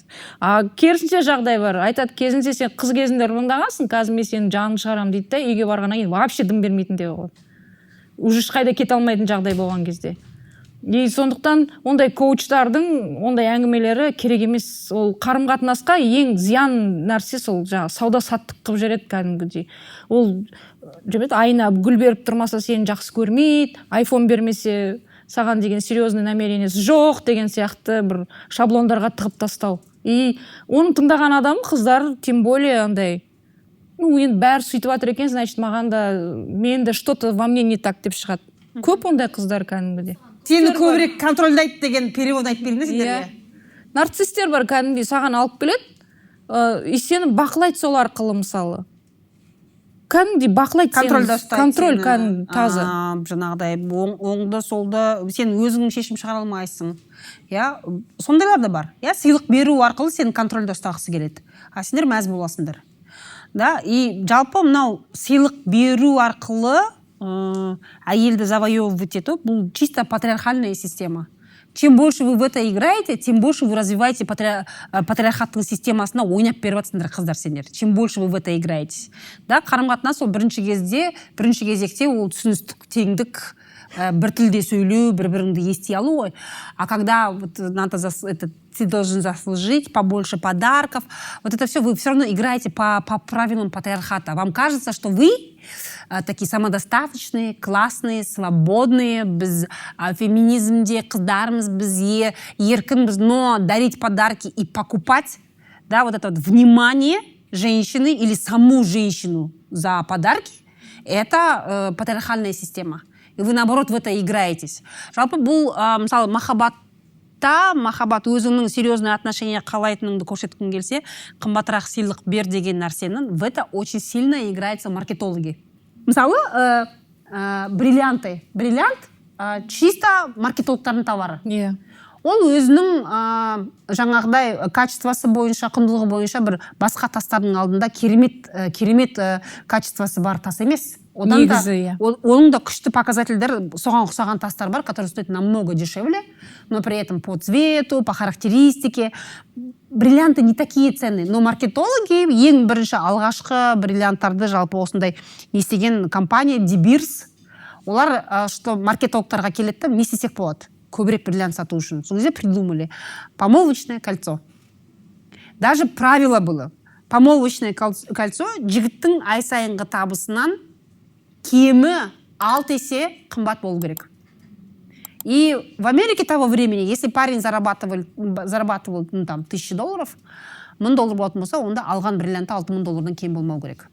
Керісінше жағдай бар. Айтады, кезінде сен қыз кезінде ұрындағансың, қазір мен сенің жаныңды шығарам дейді да, үйге барғаннан кейін вообще дым бермейтін де ғой. Уже ешқайда кете алмайтын жағдай болған кезде. И сондықтан ондай коучтардың ондай әңгімелері керек емес. Ол қарым-қатынасқа ең зиян нәрсе сол жаңағы сауда-саттық қылып жүреді кәдімгідей. Ол айына гүл беріп тұрмаса сені жақсы көрмейді, айфон бермесе саған деген серьезный намерениесі жоқ деген сияқты бір шаблондарға тығып тастау. И оны тыңдаған адам қыздар тем более андай, енді бәрі сөйтіп жатыр екен, значит маған да менде что-то во мне не так деп шығады. Көп ондай қыздар кәдімгідей. Сені көбірек контрольдайды деген перевод айтып беріңіз сендерге. Нарциссистер бар кәдімгідей саған алып келеді, и сені бақылайды сол арқылы мысалы. Кәдімгідей бақылайды сені. Контроль кәдімгі таза. Жаңағыдай оңды солды сен өзің шешім шығара алмайсың. Сондайлар да бар. Сыйлық беру арқылы сені контрольда ұстағысы келеді. Сендер мәз боласыңдар. И жалпы мынау сыйлық беру арқылы әйелді завоевывать ету, бұл чисто патриархальная система. Чем больше вы в это играете, тем больше вы развиваете патриархаттың системасына ойнап беріп жатсыңдар қыздар сендер. Чем больше вы в это играетесь. Қарым-қатынас ол бірінші кезекте ол түсіністік, теңдік, бір тілде сөйлеу, бір-біріңді ести алу ғой. А когда ты должен заслужить побольше подарков, вот это все, вы все равно играете по правилам патриархата. Вам кажется, что вы такие самодостаточные, классные, свободные, без феминизмде қыздармыз, біз еркінбіз, но дарить подарки и покупать, вот это вот внимание женщины или саму женщину за подарки, это патриархальная система. И вы, наоборот, в это играетесь. Жалпы бұл, мысалы, махаббат өзіңнің серьезный отношения қалайтыныңды көрсеткің келсе, қымбатырақ сыйлық бер деген нәрсенің, в это очень сильно играются маркетологи. Мысалы, бриллиант чисто маркетологтардың товары. Ол өзінің жаңағыдай качествосы бойынша, құндылығы бойынша бір басқа тастардың алдында керемет качествосы бар тас емес. Оның да күшті показательдер, соған ұқсаған тастар бар, которые стоят намного дешевле, но при этом по цвету, по характеристике. Бриллианты не такие ценные, но маркетологи ең бірінші алғашқы бриллианттарды жалпы осындай естеген компания De Beers, олар что маркетологтарға келеді, не істесек болады, көбірек бриллиант сату үшін. Сол кезде придумали помолвочное кольцо. Даже правило было. Помолвочное кольцо жігіттің ай сайынғы табысынан кемі 6 есе қымбат болу керек. И в Америке того времени, если парень зарабатывал там, $1000, $1000 болатын болса, онда алған бриллианты $6000 кем болмау керек.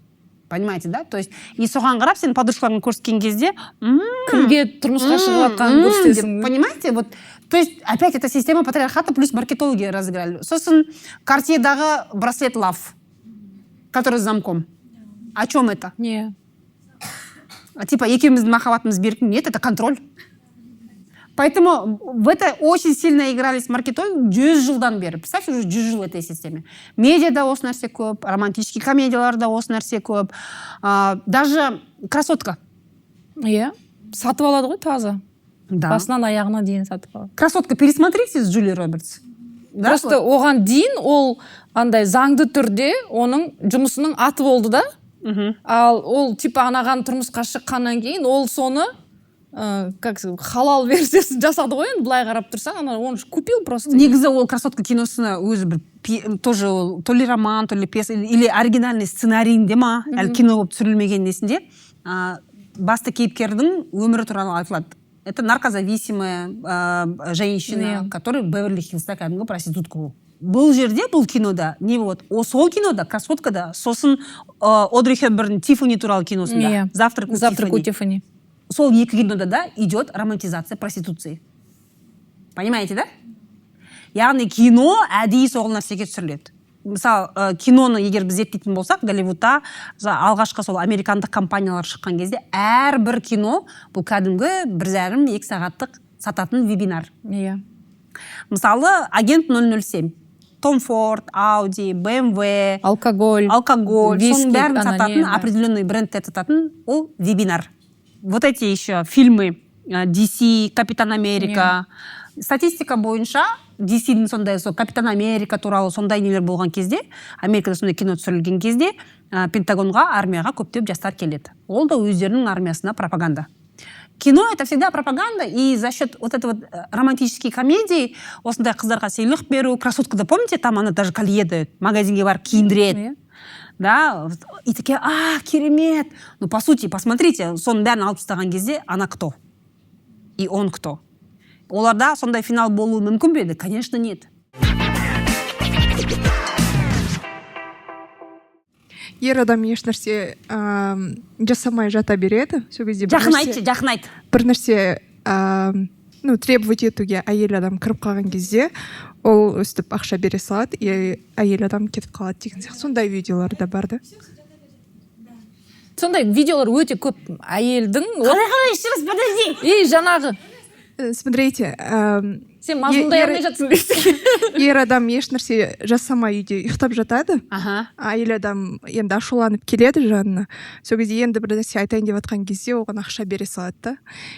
Понимаете, да? То есть, и соған қарап, сен подружкаларың көрсеткен кезде, кімге тұрмысқа шығып жатқанын көрсетесің. Понимаете? Вот, то есть, опять эта система патриархата плюс маркетологи разыграли. Сосын, Cartier'дағы браслет Love, который с замком. О чем это? Не. Типа, екеуміздің махаббатымыз берік. Нет, это контроль. Поэтому в это очень сильно игрались маркетологи 100 жылдан бері. Представьте, уже 100 жыл этой системе. Медиада осы нәрсе көп, романтический комедияларда осы нәрсе көп. Даже красотка. Сатып алады ғой таза. Басынан аяғына дейін сатып алады. Красотка, пересмотрите с Джулией Робертс. Просто оған дейін ол андай заңды түрде оның жұмысының аты болды да. Ал ол типа анаған тұрмысқа шыққаннан кейін ол соны как халал версиясын жасады ғой енді былай қарап тұрсаң ана оны купил просто. Негізі ол красотка киносына өзі бір тоже то ли роман, то ли пьеса или оригинальный сценарийінде ма әлі кино болып түсірілмеген несінде басты кейіпкердің өмірі туралы айтылады. Это наркозависимая женщина, которая в Беверли-Хиллзда кәдімгі проститутка ол. Бұл жерде, бұл кинода, не вот, сол кинода, красоткада, сосын Одри Хепберн Тиффани туралы киносында. Завтрак у Тиффани. Сол екі кинода да идет романтизация проституции. Понимаете, да? Яғни кино әдейі соғыл нәрсеге түсіріледі. Мысалы, киноны егер біз зерттейтін болсақ, Голливудта алғашқы сол американдық компаниялар шыққан кезде әрбір кино бұл кәдімгі 1,5-2 сағаттық сататын вебинар. Мысалы, агент 007. Том Форд, Ауди, BMW, алкоголь, соның бәрін сататын, определенный брендтер сататын, ол вебинар. Вот эти еще фильмы DC, Капитан Америка. Статистика бойынша DC-дің сондай Капитан Америка туралы сондай нелер болған кезде, Америкада сондай кино түсірілген кезде, Пентагонға, армияға көптеп жастар келеді. Ол да өздерінің армиясына пропаганда. Кино это всегда пропаганда, и за счет вот этого романтической комедии, осындай қыздарға сыйлық беру, красоткада, помните, там она даже колье дает, магазинге барып киіндіреді. Да, и такие, керемет. Ну, по сути, посмотрите, соның бәрін алып тастаған кезде, она кто? И он кто? Оларда сондай финал болуы мүмкін бе еді? Конечно, нет. Ер адам ешнәрсе жасамай жата береді. Жақын айт. Бір нәрсе требовать етуге әйел адам кіріп қалған кезде ол өстіп ақша бере салады, и әйел адам кетіп қалады деген сияқты. Сондай видеолар да бар да. Сондай видеолар өте көп әйелдің. Қалай, еще раз, подожди. Жаңағы. Смотрите, сен мазмұндай алмай жатсың дейсің. Ер адам ешнәрсе жасамай үйде ұйықтап жатады. Әйел адам енді ашуланып келеді жанына. Сол кезде енді бір нәрсе айтайын деп жатқан кезде оған ақша бере салады да.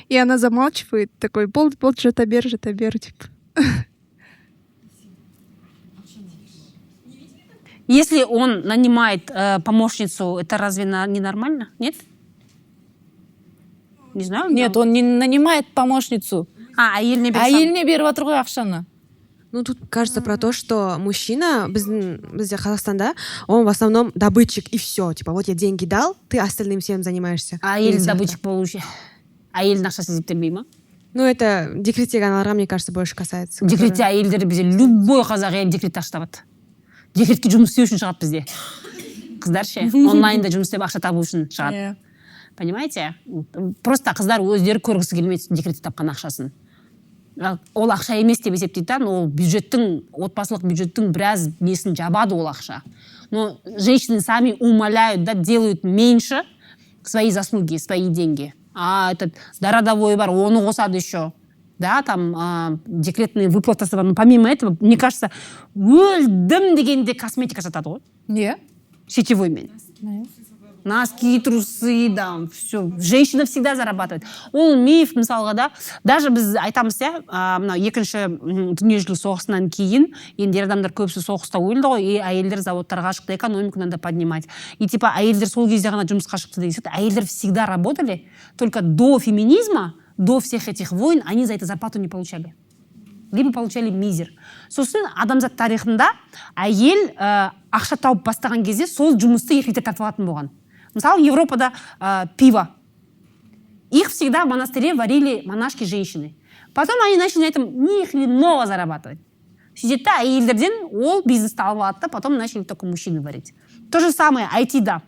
И она замалчивает, такой, болды, жата бер, деп. Если он нанимает помощницу, это разве не нормально? Нет? Не знаю. Нет, он не нанимает помощницу. Әйеліне беріп жатыр ғой ақшаны. Ну, тут кажется про то, что мужчина, бізде Қазақстанда, он в основном добытчик, и все. Типа, вот я деньги дал, ты остальным всем занимаешься. Әйел добытчик болушы. Әйелдің ақшасы зептелмей ма? Ну, это декреттегі аналарға, мне кажется, больше касается. Декретте әйелдері бізде любой қазақ әйел декретте ақша табады. Декретке жұмыс істеу үшін шығады бізде. Қыздар ше, онлайнда жұмыс істеп ақша табу үшін шығады. Понимаете? Просто қыздар өздері көргісі келмейді декретте тапқан ақшасын. Ол ақша емес деп есептейді, ол бюджеттің, отбасылық бюджеттің біраз несін жабады ол ақша. Но женщины сами умоляют, да, делают меньше свои заслуги, свои деньги. А этот родовой бар, оны қосады еще. Да, там декретные выплаты. Но помимо этого, мне кажется, өлдім дегенде косметика сатады ғой. Не? Сетевой мен. Носки, трусы, да, все. Женщина всегда зарабатывает. Ол миф, мысалға да, даже біз айтамыз, мына екінші дүниежүзілік соғысынан кейін, енді ер адамдар көбісі соғыста өлді ғой, и әйелдер заводтарға шықты, экономику надо поднимать. И типа әйелдер сол кезде ғана жұмысқа шықты деген сияқты. Әйелдер всегда работали, только до феминизма, до всех этих войн, они за это зарплату не получали. Либо получали мизер. Сосын адамзат тарихында әйел ақша тауып бастаған кезде сол жұмысты еркектер тартып алатын болған. Мысалы, Европада пиво. Их всегда в монастыре варили монашки-женщины. Потом они начали на этом ни хреново зарабатывать. Сидетта әйелдерден ол бизнесті алып алады да, потом начали только мужчины варить. То же самое IT-да.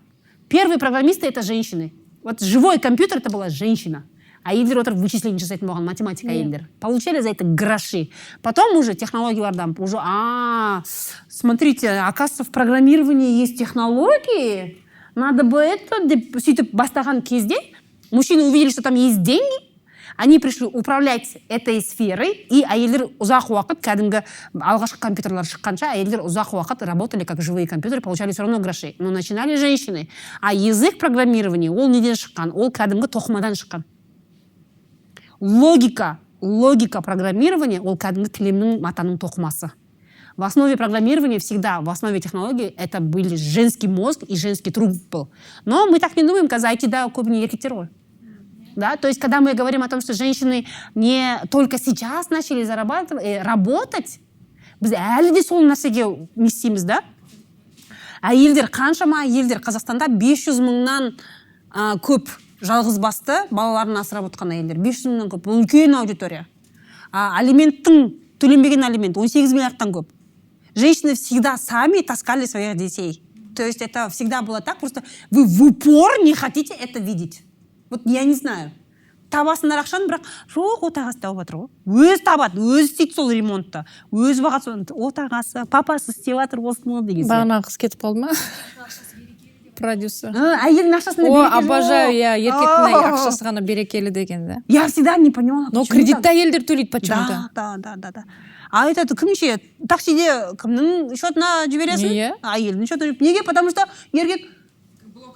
Первые программисты это женщины. Вот живой компьютер это была женщина. Әйелдер отырып вычисление жасайтын болған, математика әйелдер. Получали за это гроши. Потом уже технологиялардан уже, смотрите, оказывается, в программировании есть технологии. Надо бы это, деп сөйтіп бастаған кезде мужчины увидели, что там есть деньги, они пришли управлять этой сферой, и әйелдер ұзақ уақыт, кәдімгі алғашқы компьютерлар шыққанша, әйелдер ұзақ уақыт работали как живые компьютеры, получали все равно гроши. Но начинали женщины. А язык программирования, ол неден шыққан? Ол кәдімгі тоқымадан шыққан. Логика программирования, ол кәдімгі тілемнің матаның тоқымасы. В основе программирования всегда, в основе технологий, это были женский мозг и женский труд был. Но мы так не думаем, когда IT-да көбіне еркектер ғой. Да? То есть, когда мы говорим о том, что женщины не только сейчас начали работать, біз әлі де сол нәрсеге не істейміз, да? Әйелдер, қаншама әйелдер Қазақстанда 500 мыңнан көп жалғыз басты балаларын асырап отқан әйелдер. 500 мыңнан көп. Бұл үлкен аудитория. Алименттің, төленбеген алимент 18 миллиардтан көп. Женщины всегда сами таскали своих детей. То есть это всегда было так, просто вы в упор не хотите это видеть. Вот я не знаю. Табасындар ақшаны, бірақ жоқ, отағасы тауып жатыр ғой. Өз табады, өз істейді сол ремонтты. Өз бағасы, отағасы, папасы істеп жатыр осыны деген. Бағана қыз кетіп қалды ма? Продюсер. Әйелдің ақшасында берекелі жоқ. Обожаю, я еркектің ақшасы ғана берекелі деген, да. Я всегда не понимала. Но кредитті әйелдер төлейді почему-то. Да. Айтады, кім ше, таксиде кімнің счетына жібересің? Әйелдің счетына. Неге? Потому что еркек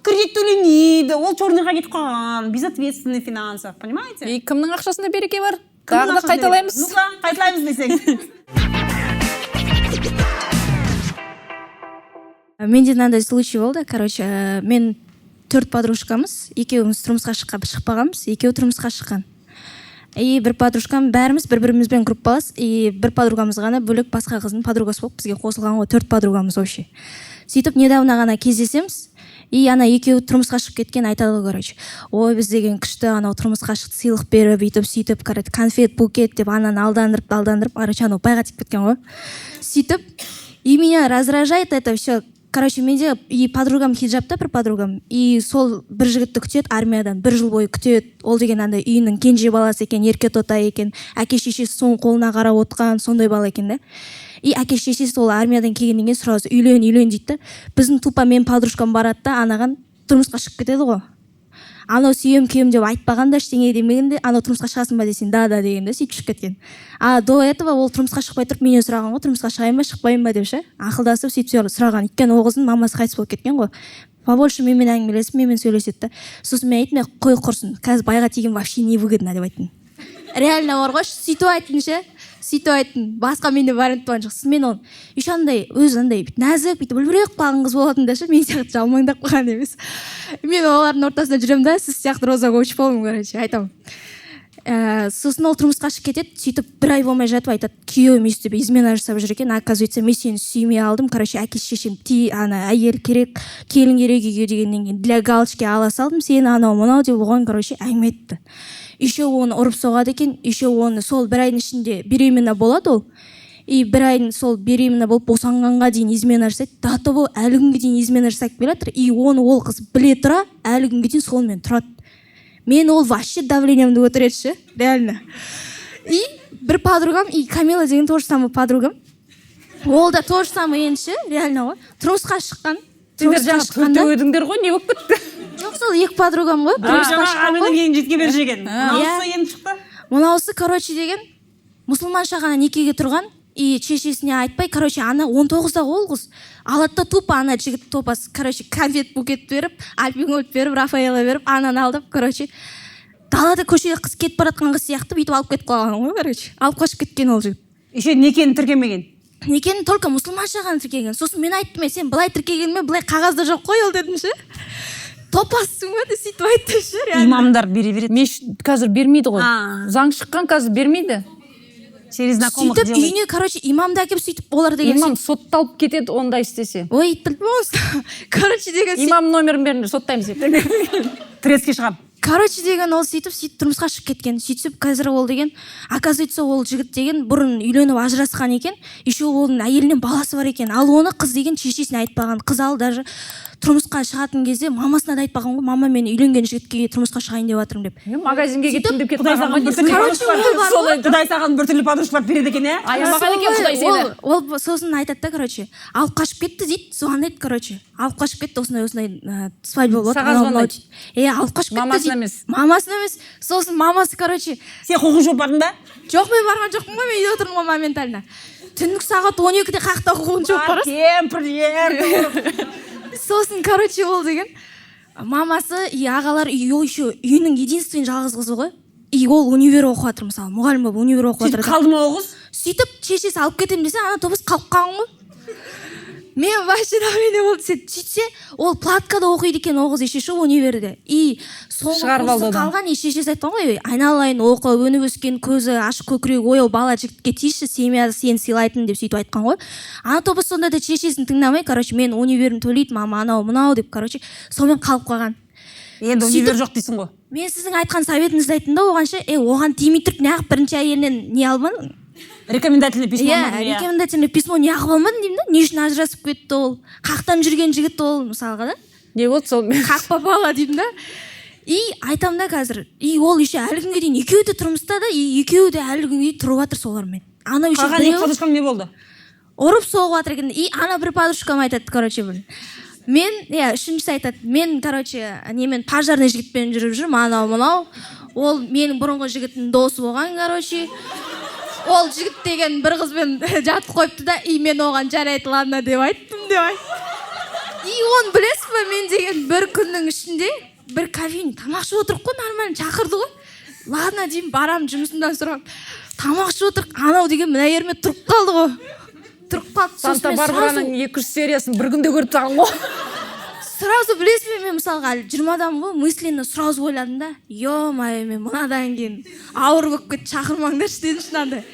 кредит төлемейді, ол черныйға кетіп қалған, безответственный в финансах, понимаете? И кімнің ақшасында береке бар? Тағы да қайталаймыз. Ну-ка, қайталаймыз десең. Менде мынандай случай болды. Короче, мен 4 подружкамыз, екеуміз тұрмысқа шықпағанбыз, екеуі тұрмысқа шыққан. И бір подружкам, бәріміз бір-бірімізбен группалас, и бір подругамыз ғана бөлек басқа қыздың подругасы болып бізге қосылған ғой, 4 подругамыз вообще. Сөйтіп недавно ғана кездесеміз, и ана екеуі тұрмысқа шығып кеткен, айтады, короче. Ой, біз деген күшті, анау тұрмысқа шығып сыйлық беріп, өйтіп сөйтіп, короче, конфет, букет деп ананы алдандырып, короче, анау байға тиіп кеткен ғой. Сөйтіп, и меня раздражает это все. Короче, менде и подругам хиджабта, бір подругам, и сол бір жігітті күтеді армиядан, 1 жыл бойы күтеді. Ол деген андай үйінің кенже баласы екен, ерке тота екен, әке шешесі соның қолына қарап отқан, сондай бала екен, да. И әке шешесі ол армиядан келгеннен кейін сразу үйлен дейді да. Біздің тупа мен подружкам барады да, анаған тұрмысқа шығып кетеді ғой. Анау сүйем күйем деп айтпағанда, ештеңе демегенде, анау тұрмысқа шығасың ба десең, да дегенде сөйтіп шығып кеткен. До этого ол тұрмысқа шықпай тұрып менен сұраған ғой, тұрмысқа шығайын ба, шықпайын ба деп ше. Ақылдасып сөйтіп сұраған. Өйткені ол қыздың мамасы қайтыс болып кеткен ғой. Побольше менімен әңгімелесіп, менімен сөйлеседі. Сосын мен айттым, қой құрсын, қазір байға тиген вообще невыгодно деп айттым. Реально бар ғой, сөйтіп айттым ше. Сөйтіп айттым, басқа менде барып тұрған жоқ. Мен ол еще андай өзі андай нәзік бүйтіп үлбірек қалған қыз болатын да ше, мен сияқты жалмаңдап қалған емес. Мен олардың ортасында жүремін да, сіз сияқты розаға өшіп болдым, короче, айтамын. Сосын ол тұрмысқа шығып кетеді, сөйтіп 1 ай болмай жатып айтады, күйеуім өйстіп измена жасап жүр екен, оказывается мен сені сүймей алдым, короче, әке шешем әйел керек, келін керек үйге дегеннен кейін для галочки ала салдым, сені анау мынау деп оған, короче, әңгіме айтты. Еще оны ұрып соғады екен, еще оны сол 1 айдың ішінде беременна болады ол. И 1 айдың сол беременна болып босанғанға дейін измена жасайды. До того әлі күнге дейін измена жасап келе жатыр. И оны ол қыз біле тұра, әлі күнге дейін сонымен тұрады. Мен ол вообще давлениемді көтереді ше, реально. И бір подругам, и Камила деген тоже самый подругам. Ол да тоже самый енді ше, реально ғой. Тұрмысқа шыққан. Сендер жаңа төртеуедіңдер ғой, не болып кетті? Жоқ, сол 2 подругам ғой. Тұрмысқа шыққан ғой. Менің жетке бер жеген. Мынаусы енді шықты. Мынаусы, короче, деген мұсылманша ғана некеге тұрған, и шешесіне айтпай, короче, ана 19-да ол қыз. Алады да тупа ана жігіт топас, короче, конфет букет беріп, альпингольд беріп, Рафаэла беріп, ананы алдып, короче, далада көшеде қыз кетіп баратқан қыз сияқты бүйтіп алып кетіп қалған ғой, короче. Алып қашып кеткен ол жігіт. Еще некені тіркемеген. Некені только мұсылманша ғана тіркеген. Сосын мен айттым, сен былай тіркегенме, былай қағазда жоқ қой ол дедім ше. Топассың ба деп сөйтіп айтты ше. Имамдар бере береді. Мешіт қазір бермейді ғой. Заң шыққан қазір бермейді. Через знакомых сөйтіп үйіне, короче, имамды әкеп сөйтіп олар деген. Имам сотталып кетеді ондай істесе. Ой, короче деген. Имам номерін беріңдер, соттаймыз деп. Треске шығам. Короче деген ол сөйтіп тұрмысқа шығып кеткен. Сөйтіп қазір ол деген, оказывается ол жігіт деген бұрын үйленіп ажырасқан екен. Еще оның әйелінен баласы бар екен. Ал оны қыз деген шешесіне айтпаған. Қыз ал даже тұрмысқа шығатын кезде мамасына да айтпаған ғой, мама мен үйленген жігітке тұрмысқа шығайын деп жатырмын деп. Магазинге кеттім деп кетіп Құдай саған біртүрлі подружкалар береді екен, ә? Аямаған екен Құдай сені. Ол сосын айтады да, короче, алып қашып кетті дейді, соған айтты, короче. Алып қашып кетті, осындай свадьба болды. Алып қашып кетті дейді. Мамасын емес. Сосын мамасы, короче. Сен қоқын жоқ бардың ба? Жоқ, мен барған жоқпын ғой, мен үйде отырмын ғой моментально. Түнгі сағат 12-де қақта қоқын жоқ барасың. Сосын, короче, ол деген мамасы и ағалар үйінің единственный жалғыз қызы ғой. И ол универ оқып жатыр, мысалы, мұғалім болып универ оқып жатыр. Сөйтіп қалды ма ол қыз? Сөйтіп шешесі алып кетемін десе, ана тобыс қалып қалған ғой. мен вообще давление болды. Сен сөйтсе ол платкада оқиды екен ол қыз шеше универде. И соңғы курсы қалған шешесі айтқан ғой, айналайын оқы, өніп өскен көзі ашық көкірек ояу бала жігітке тиісші, семья сені сыйлайтын деп сөйтіп айтқан ғой. Ана тобы сонда да шешесін тыңдамай, короче, мен универін төлейді, мама анау мынау деп, короче, сонымен қалып қалған. Енді универ жоқ дейсің ғой. Мен сіздің айтқан советіңізді айттым да оғанша, оған тимей тұрып неғып бірінші әйелінен не алмадың? Рекомендательный письмо. Рекомендательный письмо неғып алмадың деймін да, не үшін ажырасып кетті ол, қақтан жүрген жігіт ол, мысалға да. Не болды сол мен? Қақпа бала деймін да. И айтам да қазір, и ол еще әлі күнге дейін екеуі де тұрмыста да, и екеуі де әлі күнге дейін тұрып жатыр солармен. Ана еще қалған екі подружкаң не болды? Ұрып соғып жатыр екен. И ана бір подружкам айтады, короче, мен, үшіншісі айтады, мен, короче, немен пожарный жігітпен жүріп жүрмін, анау мынау. Ол менің бұрынғы жігіттің досы болған, короче. Ол жігіт деген бір қызбен жатып қойыпты да, и мен оған жарайды, ладно деп айттым деп айттым. И оны білесіз ба, мен деген бір күннің ішінде бір кофейня тамақ ішіп отырып қой, нормально шақырды ғой. Ладно деймін, барамын жұмысымдан сұрап. Тамақ ішіп отырып, анау деген мына ерме тұрып қалды ғой. Тұрып қалды. Санта-Барбараның 200 сериясын бір күнде көріп тағын ғой. Сразу білесіз бе, мен мысалға 20-дам ғой, мысленно сразу ойладым да, ё-моё, мен мынадан кейін ауыр болып кетті, шақырмаңдаршы дедім шынандай.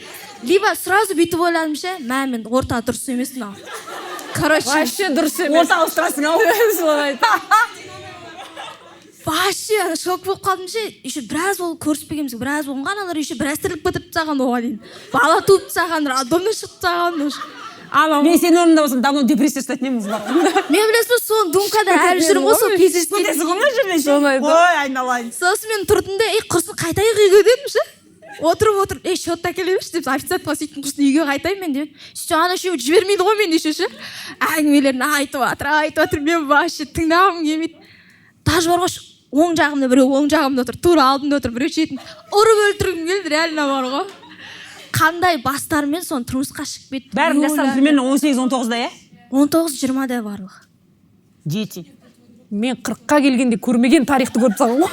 Либо сразу бүйтіп ойладым ше, мен орта дұрыс емес мынау. Короче, вообще дұрыс емес. Орта ауыстырасың ау. Вообще шок болып қалдым ше, еще біраз болып көріспегенбіз, біраз болған, аналар еще біраз тірлік бітіп тастаған оған дейін. Бала туып тастаған, роддомнан шығып тастаған. Мен сенің орнында болсам давно депрессия ұстайтын едім бар. Мен білесің бе, соны думкада әлі жүрмін ғой, сол кездескен. Ой, айналайын. Сосын мен тұрдым да, құрсын қайтайық үйге дедім ше. Отырып, счет әкелемінші деп, официантқа сөйтіп құрсын үйге қайтайын мен деп. Сөйтіп ана үшеуі жібермейді ғой мен еше ше. Әңгімелерін айтып жатыр, мен вообще тыңдағым келмейді. Даже бар ғой, оң жағымда біреу, оң жағымда отыр, тура алдымда отыр, біреу шетін. Ұрып өлтіргім келді, реально бар ғой. Қандай бастарымен соны тұрмысқа шығып кетті. Бәрін жастар примерно 18-19-да, 19-20-да барлығы. Дети. Мен 40-қа келгенде көрмеген тарихты көріп салған ғой.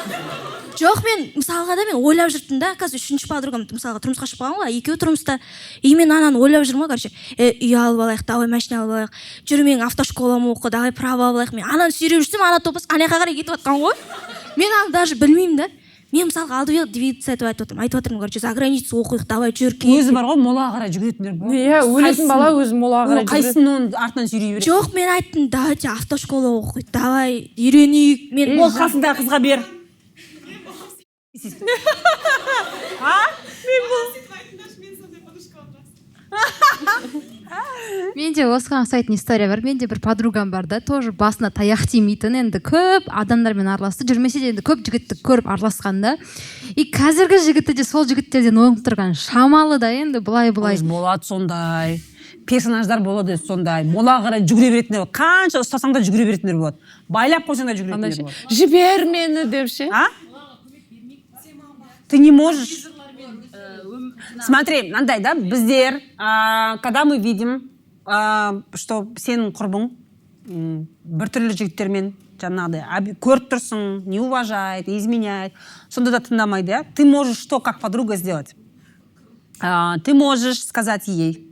Жоқ, мен мысалға да мен ойлап жүрдім да, қазір үшінші подругам мысалға тұрмысқа шығып қалған ғой, екеуі тұрмыста. И мен ананы ойлап жүрмін, короче, үй алып алайық, давай машина алып алайық, жүрмең автошколамы оқы, давай право алып алайық. Мен ананы сүйреп жүрсем, ана топас анаяққа қарай кетіп жатқан ғой. Мен аны даже білмеймін да. Мен мысалға алды двигаться айтып отырмын, короче, за границу оқиық, давай жүр ке. Өзі бар ғой, молаға қарай жүгіретіндер бар. Иә, өлетін бала өзі молаға қарай жүгіреді. Қайсысын оның артынан сүйрей береді. Жоқ, мен айттым, давайте автошкола оқиық, давай үйренейік. Мен ол қасындағы қызға бер. Менде осыған ұқсайтын история бар. Менде бір подругам бар да, тоже басына таяқ тимейтін, енді көп адамдармен араласты, жүрмесе де енді көп жігітті көріп араласқанда. И қазіргі жігітті де сол жігіттерден оңып тұрған шамалы да, енді былай. Болады сондай. Персонаждар болады сондай. Мола қарай жүгіре беретіндер болады. Қанша ұстасаң да жүгіре беретіндер болады. Байлап қойсаң да жүгіретіндер болады. Жібер мені деп ше. Ты не можешь. Смотри, мынандай да, біздер, когда мы видим, что сенің құрбың біртүрлі жігіттермен жаңағыдай көріп тұрсың, не уважает, изменяет, сонда да тыңдамайды, да? Ты можешь что, как подруга, сделать? Ты можешь сказать ей,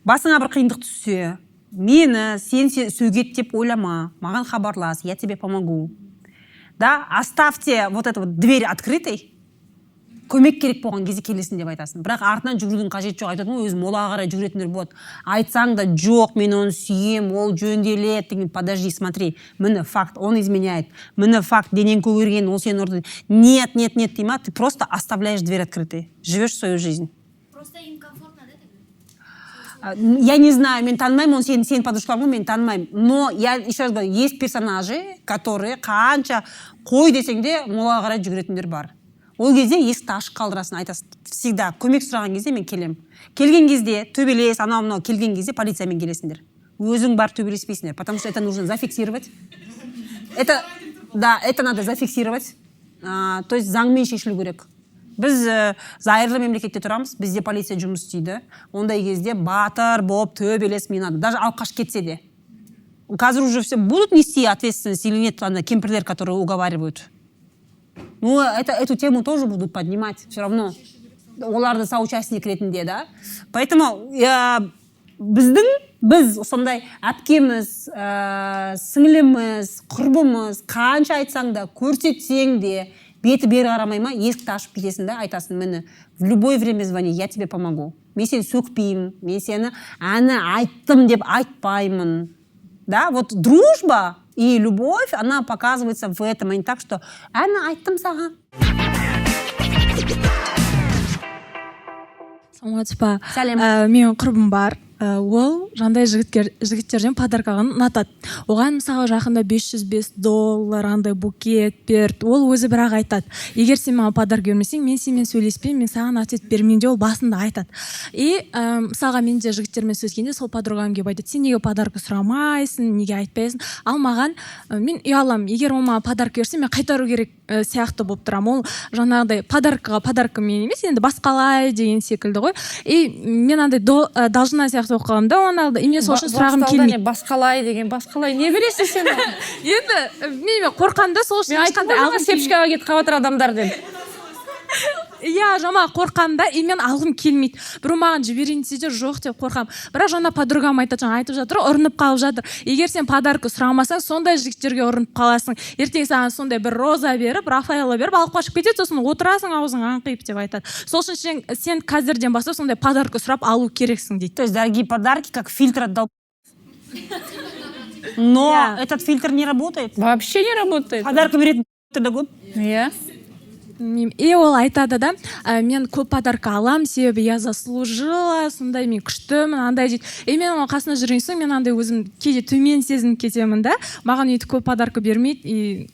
басыңа бір қиындық түссе, мені сен сөгет деп ойлама, маған хабарлас, я тебе помогу. Да, оставьте вот эту вот дверь открытой. Көмек керек болған кезде келесін деп айтасың. Бірақ артынан жүгірудің қажеті жоқ. Айтатын өзім молаға қарай жүгіретіндер болады. Айтсаң да жоқ, мен оны сүйем, ол жөнделеді деген. Подожди, смотри. Міне факт, он изменяет. Міне факт, денең көгерген, ол сені ұрды. Нет, Тима, ты просто оставляешь дверь открытой. Живешь свою жизнь. Просто им комфортно, да? Я не знаю, мен танымаймын, он сен подружкам, мен танымаймын. Но я еще раз говорю, есть персонажи, которые қанша қой десең де молаға қарай жүгіретіндер бар. Ол кезде есікті ашық қалдырасын, айтасың. Всегда көмек сұраған кезде мен келем. Келген кезде төбелес, анау келген кезде полициямен келесіңдер. Өзің бар төбелеспейсіңдер, потому что это нужно зафиксировать. Это надо зафиксировать. То есть заңмен шешілу керек. Біз зайырлы мемлекетте тұрамыз, бізде полиция жұмыс істейді. Ондай кезде батыр болып төбелес не надо. Даже алып қашып кетсе де. Қазір уже все будут нести ответственность или нет, кемпірлер, которые уговаривают. Ну, эту тему тоже будут поднимать все равно. Оларды соучастник ретінде, да. Поэтому біз сондай әпкеміз, сіңліміз, құрбымыз, қанша айтсаң да, көрсетсең де, беті бері қарамай ма, есікті ашып кетесің да, айтасың, міне, в любое время звони, я тебе помогу. Мен сені сөкпеймін, мен сені әні айттым деп айтпаймын. Да, вот дружба и любовь, она показывается в этом, а не так, что әні айттым саған. Саламатсыз ба? Менің құрбым бар. Ол жандай жігіттерден подарка алғанды ұнатады. Оған мысалы жақында $505 андай букет берді. Ол өзі бірақ айтады, егер сен маған подарка бермесең, мен сенімен сөйлеспеймін, мен саған ответ бермеймін деп ол басында айтады. И мысалға мен де жігіттермен сөйлескенде сол подругам келіп айтады, сен неге подарка сұрамайсың, неге айтпайсың? Ал маған мен ұяламын, егер ол маған подарка берсе, мен қайтару керек сияқты болып тұрамын. Ол жаңағыдай подарка мен емес, енді басқалай деген секілді ғой. И мен андай должна сияқты оқып қаламын да, оны алды. И мен сол үшін сұрағым келмейді. Басқалай деген, басқалай не бересің сен? Енді мен қорқамын да, сол үшін ешқандай алғым сепшкаға кетіп қалып адамдар деп. Иә, жама қорқамын да, и мен алғым келмейді. Біреу маған жіберейін десе де жоқ деп қорқамын. Бірақ жаңа подругам айтып жатыр, ұрынып қалып жатыр. Егер сен подарка сұрамасаң, сондай жігіттерге ұрынып қаласың. Ертең саған сондай бір роза беріп, Рафаэлло беріп, алып қашып кетеді, сосын отырасың аузың аңқиып деп айтады. Сол үшін сен қазірден бастап сондай подарка сұрап алу керексің дейді. То есть дорогие подарки как фильтр отдал. Но этот фильтр не работает. Вообще не работает. Подарка беретін да көп. Иә. И ол айтады да, мен көп подарка алам, себебі я заслужила, сондай мен күштімін, андай дейді. И мен оның қасына жүрген соң, мен андай өзім кейде төмен сезініп кетемін да, маған өйтіп көп подарка бермейді, и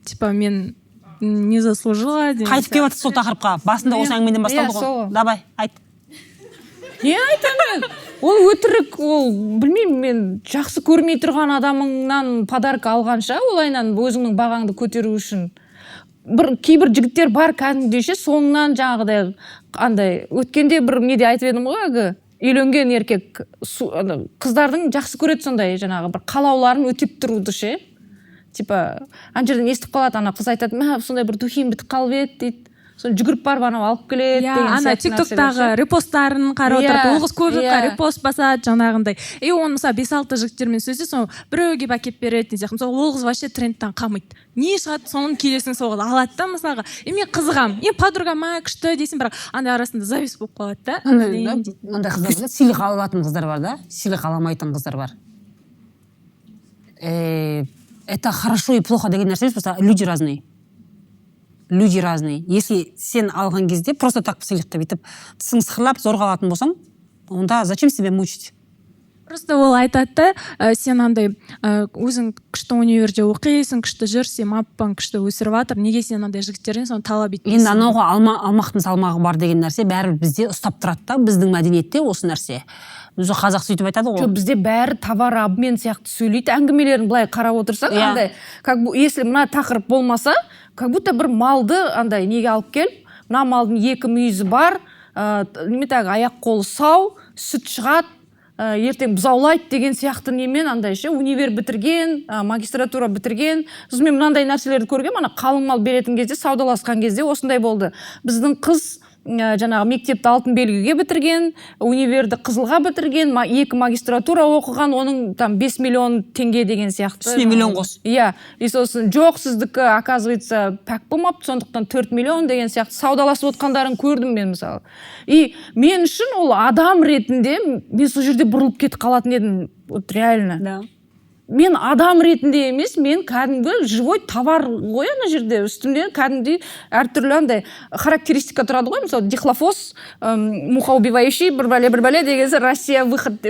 типа мен не заслужила. Қайтып келіп жатыр сол тақырыпқа. Басында осы әңгімеден басталды ғой. Давай, айт. Не айтамын? Ол өтірік, ол білмеймін, мен жақсы көрмей тұрған адамыңнан подарка алғанша, олайнан өзіңнің бағаңды көтеру үшін. Кейбір жігіттер бар кәдімгідей соңынан жаңағыдай андай өткенде бір неде айтып едім ғой, үйленген еркек қыздардың жақсы көреді сондай жаңағы бір қалауларын өтеп тұруды ше. Типа ана жерден естіп қалады, ана қыз айтады, мә сондай бір духим бітіп қалып еді дейді. Соны жүгіріп барып анау алып келеді деген сияқты. Ана тиктоктағы репосттарын қарап отырып, ол қыз көп жаққа репост басады жаңағындай. И оны мысалы 5-6 жігіттермен сөзсе, соны біреуге әкеп береді деген сияқты. Мысалы ол қыз вообще трендтан қалмайды. Не шығады, соның келесін соғып алады да мысалға. И мен қызығамын. И подругама күшті дейсің, бірақ андай арасында завис болып қалады да. Андай қыздар сыйлық алатын қыздар бар да, сыйлық аламайтын қыздар бар. Это хорошо и плохо деген нәрсе емес, просто люди разные. Люди разные. Если сен алған кезде просто так сыйлықты бүйтіп тісің сықырлап зорға алатын болсаң, онда зачем себя мучить? Просто ол айтады да, сен андай өзің күшті универде оқисың, күшті жүрсің, аппаң күшті өсіріп жатыр, неге сен андай жігіттерден соны талап етпейсің? Енді анауға алмақтың салмағы бар деген нәрсе бәрі бізде ұстап тұрады да, біздің мәдениетте осы нәрсе. Өзі қазақ сөйтіп айтады ғой. Бізде бәрі товар обмен сияқты сөйлейді, әңгімелерін былай қарап отырсақ, андай, как бы если мына тақырып болмаса, как будто бір малды андай неге алып келіп, мына малдың 2 мүйізі бар, неметағы аяқ қолы сау, сүт шығады, ертең бұзаулайды деген сияқты немен андай ше, универ бітірген, магистратура бітірген. Сосын мен мынандай нәрселерді көргем, ана қалың мал беретін кезде, саудаласқан кезде осындай болды. Біздің қыз жаңағы мектепті алтын белгіге бітірген, универді қызылға бітірген, 2 магистратура оқыған, оның там 5 миллион теңге деген сияқты. 3 миллион қос. Иә, и сосын жоқ, сіздікі оказывается пәк болмапты, сондықтан 4 миллион деген сияқты саудаласып отқандарын көрдім мен мысалы. И мен үшін ол адам ретінде мен сол жерде бұрылып кетіп қалатын едім, вот реально. Да. Мен адам ретінде емес, мен кәдімгі живой товар ғой ана жерде, үстімде кәдімгідей әртүрлі андай характеристика тұрады ғой, мысалы дихлофос, мухаубивающий, бір бәле деген Россия выход,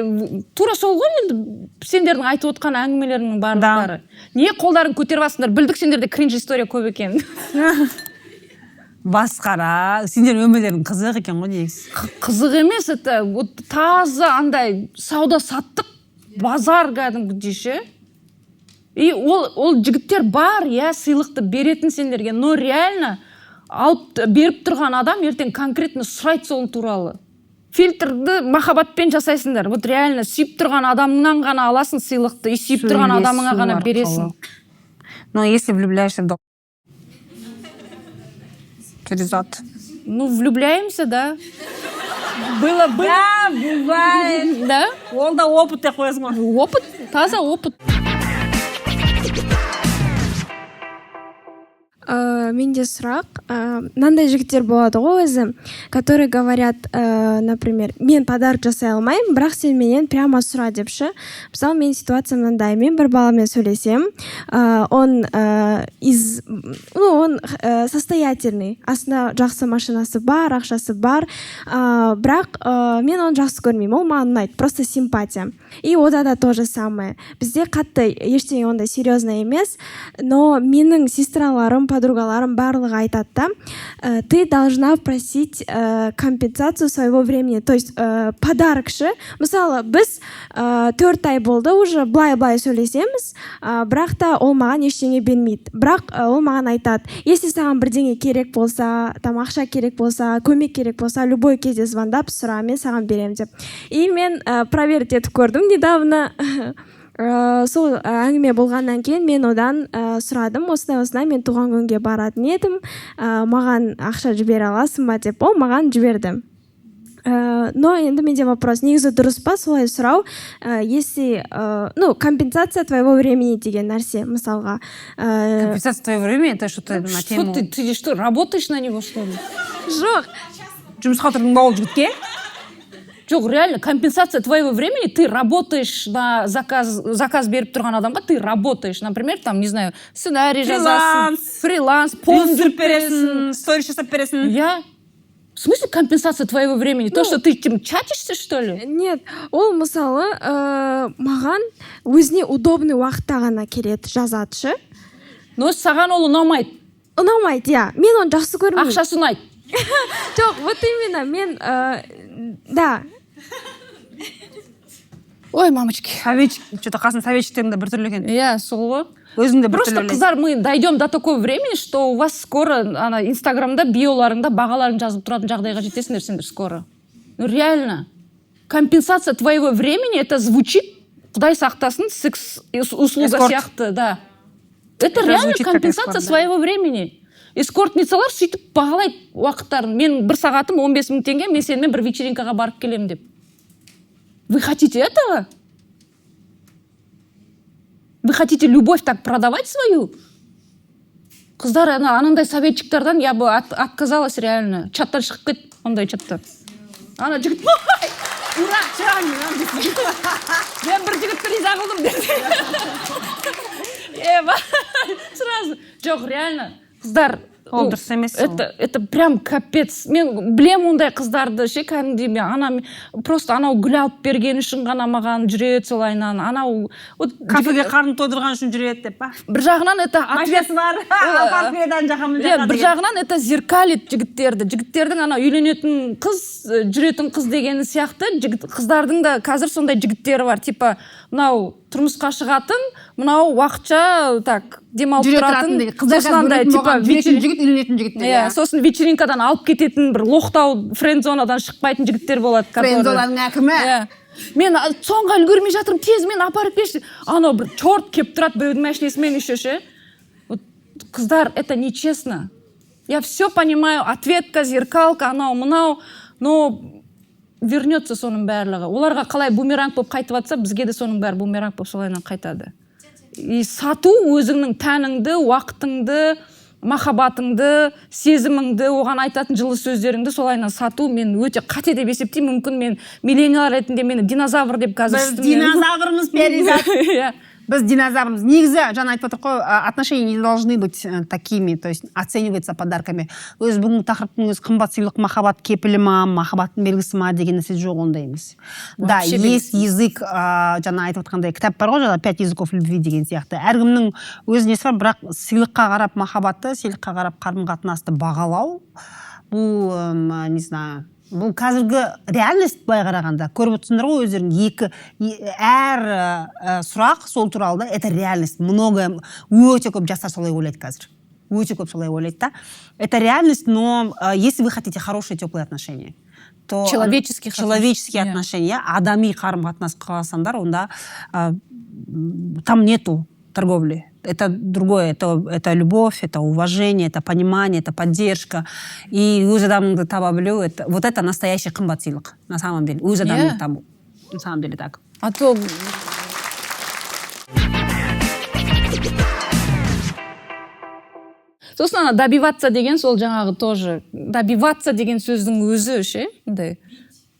тура сол ғой енді сендердің айтып отқан әңгімелерінің барлықтары. Не қолдарын көтеріп алсыңдар, білдік сендерде кринж история көп екен. Басқара, сендер өмірлерің қызық екен ғой негізі. Қызық емес, это вот таза андай сауда саттық базар кәдімгідей ше. И ол жігіттер бар, я сыйлықты беретін сендерге, но реально алып беріп тұрған адам ертең конкретно сұрайды сол туралы. Фильтрді махаббатпен жасайсыңдар. Вот реально сүйіп тұрған адамынан ғана аласың сыйлықты, и сүйіп тұрған адамыңа ғана бересің. Но если влюбляешься в Ну, влюбляемся, да. Было. Да, бывает. Да? Ол да опыт деп қоясың ғой. Опыт, таза опыт. Менде сұрақ, мынандай жігіттер болады ғой өзі, которые говорят, например, мен подарок жасай алмаймын, бірақ сен менен прямо сұра депші. Мысалы, менің ситуация мынандай, мен бір баламен сөйлесем, он состоятельный, астында жақсы машинасы бар, ақшасы бар, бірақ мен оны жақсы көрмеймін, ол маған ұнайды, просто симпатия. И ода да то же самое. Бізде қатты ештеңе ондай серьезно емес, но менің сестраларым, подругаларым барлығы айтады да, ты должна просить компенсацию своего времени, то есть подарокшы. Мысалы, біз 4 ай болды уже былай сөйлесеміз, бірақ та ол маған ештеңе бермейді. Бірақ ол маған айтады, если саған бірдеңе керек болса, там ақша керек болса, көмек керек болса, любой кезде звондап сұра, мен саған беремін деп. И мен проверить етіп көрдім недавно. Сол әңгіме болғаннан кейін мен одан сұрадым, осындай мен туған күнге баратын едім, маған ақша жібере аласың ба деп, ол маған жіберді. Но енді менде вопрос, негізі дұрыс па солай сұрау, если, компенсация твоего времени деген нәрсе, мысалға. Компенсация твоего времени, это что-то на тему... Ты что, работаешь на него, что ли? Жоқ. Жұмысқа тұрдың ба ол жігітке? Жоқ, реально, компенсация твоего времени, ты работаешь на заказ беріп тұрған адамға, ты работаешь, например, там, не знаю, сценарий жазасың, фриланс, пост бересің, сторис жасап бересің. Я? В смысле компенсация твоего времени? То, что ты чатишься, что ли? Нет, ол мысалы маған өзіне удобный уақытта ғана келеді, жазатшы. Но саған ол ұнамайды. Ұнамайды, иә. Мен оны жақсы көрмеймін. Ақшасы ұнайды. Жоқ, вот именно, мен, да. Ой, мамочки. Советчик, что-то қасын советчиктерің де біртүрлі екен. Иә, сол ғой. Өзің де біртүрлі. Просто, қыздар, мы дойдем до такого времени, что у вас скоро инстаграмда, биоларыңда бағаларын жазып тұратын жағдайға жетесіңдер сендер скоро. Ну, реально. Компенсация твоего времени, это звучит, Құдай сақтасын, секс услуга сияқты, да. Это реально компенсация своего времени. Эскортницалар сөйтіп бағалайды уақыттарын. Мен бір сағатым 15 000 теңге, мен сенімен бір вечеринкаға барып келем деп. Вы хотите этого? Вы хотите любовь так продавать свою? Қыздар, анандай советчиктерден я бы отказалась реально. Чаттан шығып кет, ондай чатта. Ана жігіт, ура, шығамын. Мен бір жігітті риза қылдым деді. Сразу. Жоқ, реально. Қыздар, ол дұрыс емес. Это прям капец. Мен білем ондай қыздарды, кәдімгідей ана просто анау гүл алып берген үшін ғана маған жүреді солайынан. Анау кафеге қарын тойдырған үшін жүреді деп па? Бір жағынан это ответ бар. Парфедан жақамын жақа. Бір жағынан это зеркалит жігіттерді. Жігіттердің ана үйленетін қыз, жүретін қыз дегені сияқты, қыздардың да қазір сондай жігіттері бар. Типа, мынау тұрмысқа шығатын, мынау уақытша так демалып тұратын, қыздар типа жігіт үйленетін жігіттер. Сосын вечеринкадан алып кететін бір лоқтау френдзонадан шықпайтын жігіттер болады. Френдзонаның әкімі. Мен соңға үлгермей жатырмын, тез мен апарып берші. Анау бір чорт кеп тұрады біреудің машинесімен еще ше. Қыздар, это нечестно. Я все понимаю, ответка, зеркалка, анау, мынау, но вернется соның барлығы. Оларға қалай бумеранг болып қайтып атса, бізге де соның бәрі бумеранг болып солайынан қайтады. И сату өзіңнің тәніңді, уақытыңды, махаббатыңды, сезіміңді, оған айтатын жылы сөздеріңді солайынан сату мен өте қате деп есептеймін. Мүмкін мен миллениал ретінде мені динозавр деп қазір біз динозаврмыз, перизат. Біз динозаврмыз. Негізі, жаңа айтып отыр ғой, отношения не должны быть такими, то есть оцениваться подарками. Өз бүгінгі тақырыптың өз қымбат сыйлық махаббат кепілі ма, махаббаттың белгісі ма деген нәрсе жоқ, ондай емес. Да, есть язык, жаңа айтып отқандай кітап бар ғой, жаңа 5 языков любви деген сияқты. Әркімнің өз несі бар, бірақ сыйлыққа қарап махаббатты, сыйлыққа қарап қарым-қатынасты бағалау, бұл, не знаю, бұл қазіргі реальность былай қарағанда көріп отырсыңдар ғой өздерің әр сұрақ сол туралы да, это реальность, өте көп жастар солай ойлайды қазір, өте көп солай ойлайды да. Это реальность, но если вы хотите хорошие теплые отношения, то человеческие отношения, адами қарым-қатынас қаласаңдар, онда там нету торговли. это другое, это любовь, это уважение, это понимание, это поддержка. И өз адамыңды таба білу, вот это настоящий қымбат сыйлық, на самом деле. Өз адамыңды табу, на самом деле так. А то... Сосын добиваться деген сол жаңағы тоже, добиваться деген сөздің өзі ше,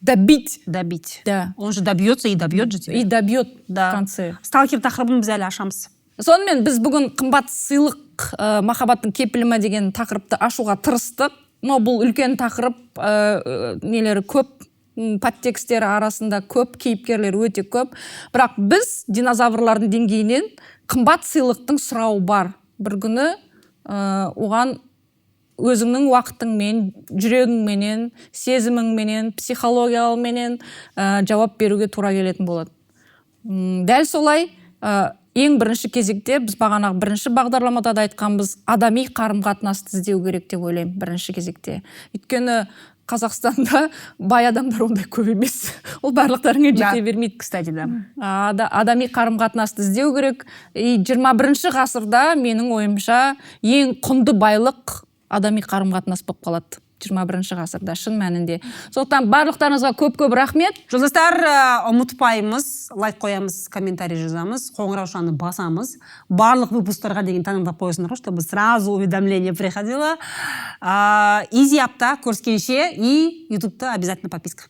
добить. Добить. Да. Он же добьется и добьет же тебя. И добьет в конце. Сталкер тақырыбын біз әлі ашамыз. Сонымен біз бүгін қымбат сыйлық махаббаттың кепілімі деген тақырыпты ашуға тырыстық. Но бұл үлкен тақырып, нелері көп, подтекстері арасында көп, кейіпкерлер өте көп. Бірақ біз динозаврлардың деңгейінен қымбат сыйлықтың сұрауы бар. Бір күні оған өзіңнің уақытыңмен, жүрегіңменен, сезіміңменен, психологияменен жауап беруге тура келетін болады. Дәл солай, ең бірінші кезекте біз бағанағы бірінші бағдарламада да айтқанбыз, адами қарым-қатынасты іздеу керек деп ойлаймын бірінші кезекте. Өйткені Қазақстанда бай адамдар ондай көп емес. Ол барлықтарыңа жете бермейді, кстати, да. Адами қарым-қатынасты іздеу керек. 21 ғасырда менің ойымша ең құнды байлық адами қарым-қатынас болып қалады. 21 ғасырда шын мәнінде. Сондықтан барлықтарыңызға көп-көп рахмет. Жолдастар, ұмытпаймыз, лайк қоямыз, комментарий жазамыз, қоңыраушаны басамыз. Барлық выпустарға деген таңдап қойсыңдар, чтобы сразу уведомление приходило. Изи апта, көріскенше, и ютубта обязательно подписка.